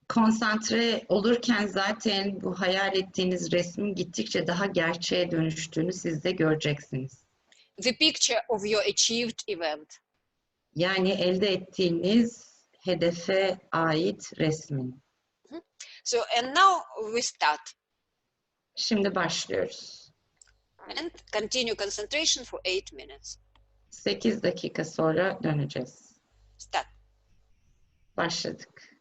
Konsantre olurken zaten bu hayal ettiğiniz resmin gittikçe daha gerçeğe dönüştüğünü siz de göreceksiniz. The picture of your achieved event. Yani elde ettiğiniz hedefe ait resmin. So, and now we start. Şimdi başlıyoruz. And continue concentration for 8 minutes. 8 dakika sonra döneceğiz. Start. Başladık.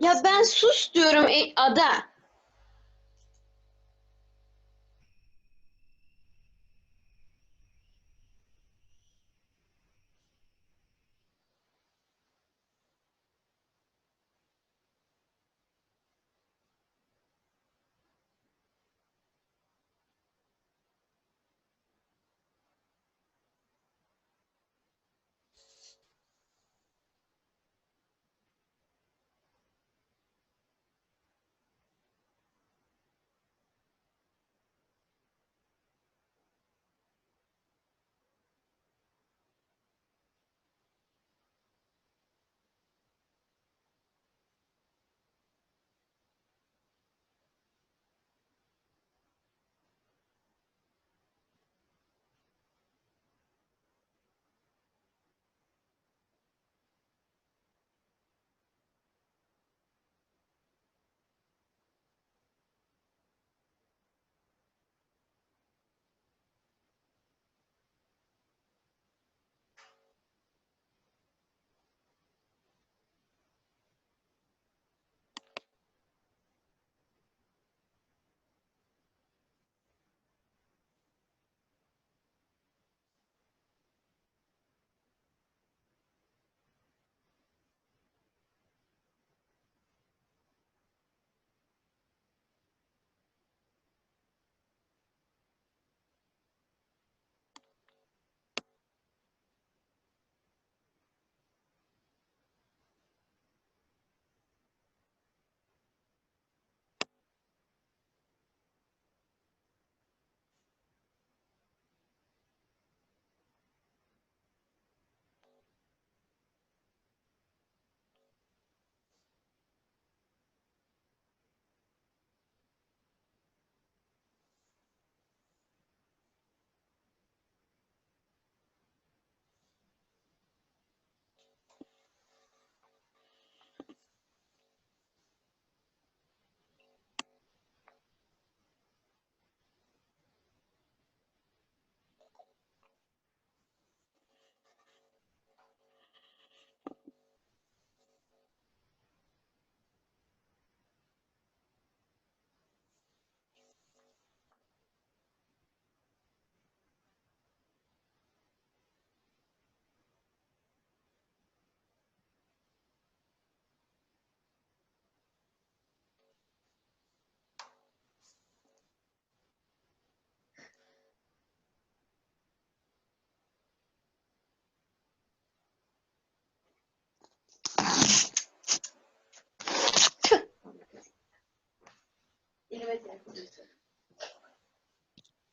Ya ben sus diyorum Ada.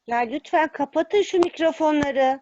Ya lütfen kapatın şu mikrofonları.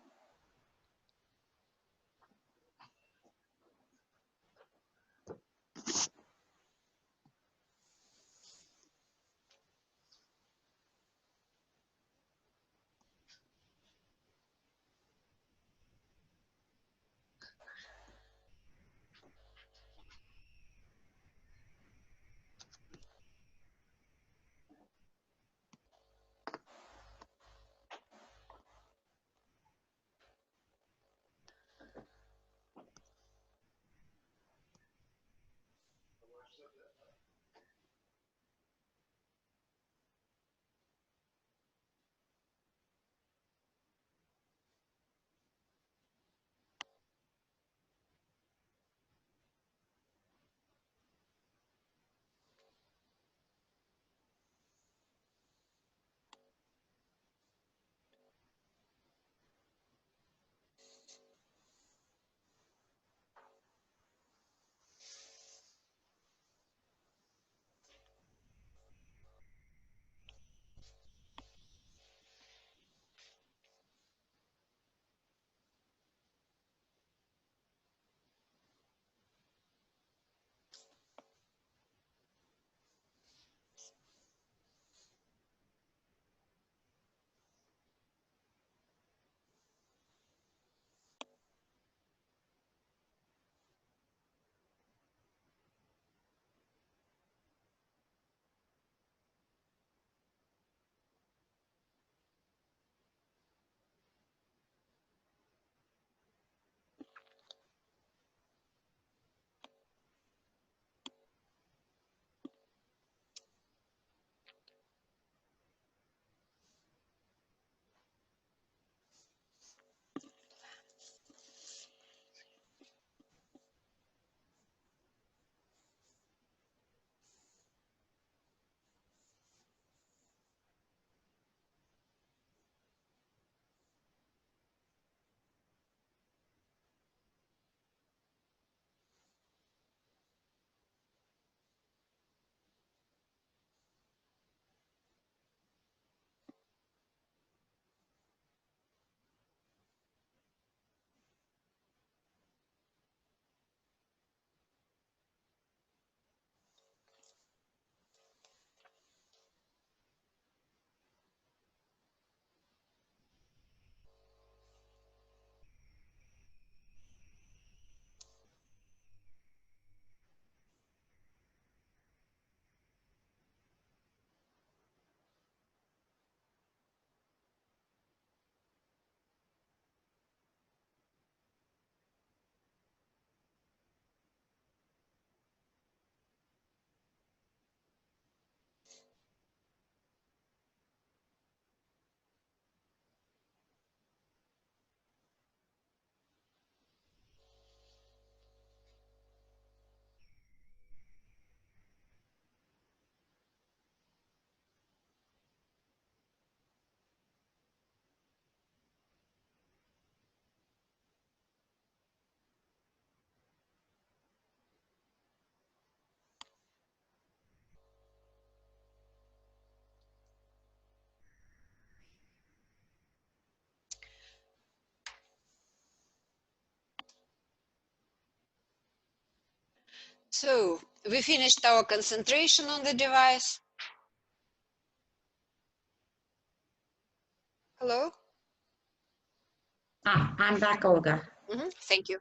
So we finished our concentration on the device. Hello? I'm back, Olga. Thank you.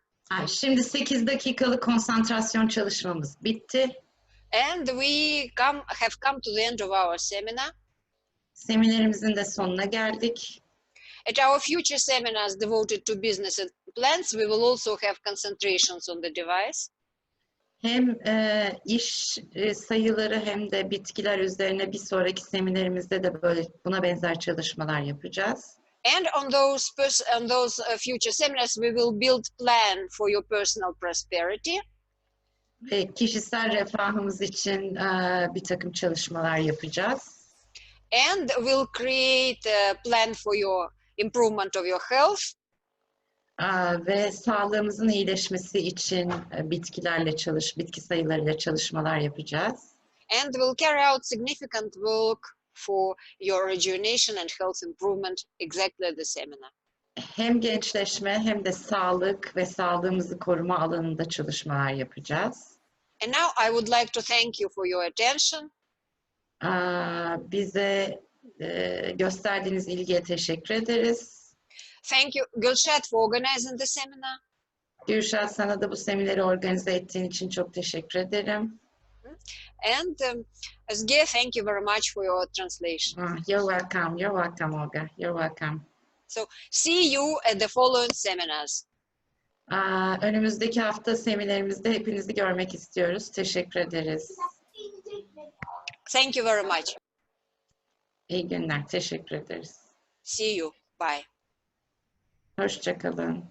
Şimdi 8 dakikalık konsantrasyon çalışmamız bitti. And we have come to the end of our seminar. Seminerimizin de sonuna geldik. At our future seminars devoted to business and plants, we will also have concentrations on the device. Hem iş sayıları hem de bitkiler üzerine bir sonraki seminerimizde de böyle buna benzer çalışmalar yapacağız. And on those future seminars, we will build plan for your personal prosperity. Ve kişisel refahımız için bir takım çalışmalar yapacağız. And we'll create a plan for your improvement of your health. Ve sağlığımızın iyileşmesi için bitki sayılarıyla çalışmalar yapacağız. and will carry out significant work for your rejuvenation and health improvement, exactly the seminar. Hem gençleşme hem de sağlık ve sağlığımızı koruma alanında çalışmalar yapacağız. And now I would like to thank you for your attention. Bize gösterdiğiniz ilgiye teşekkür ederiz. Thank you, Gülşat, for organizing the seminar. Gülşat, sana da bu semineri organize ettiğin için çok teşekkür ederim. And Özge, thank you very much for your translation. You're welcome. You're welcome, Olga. You're welcome. So, see you at the following seminars. Önümüzdeki hafta seminerimizde hepinizi görmek istiyoruz. Teşekkür ederiz. Thank you very much. İyi günler. Teşekkür ederiz. See you. Bye. Hoşça kalın.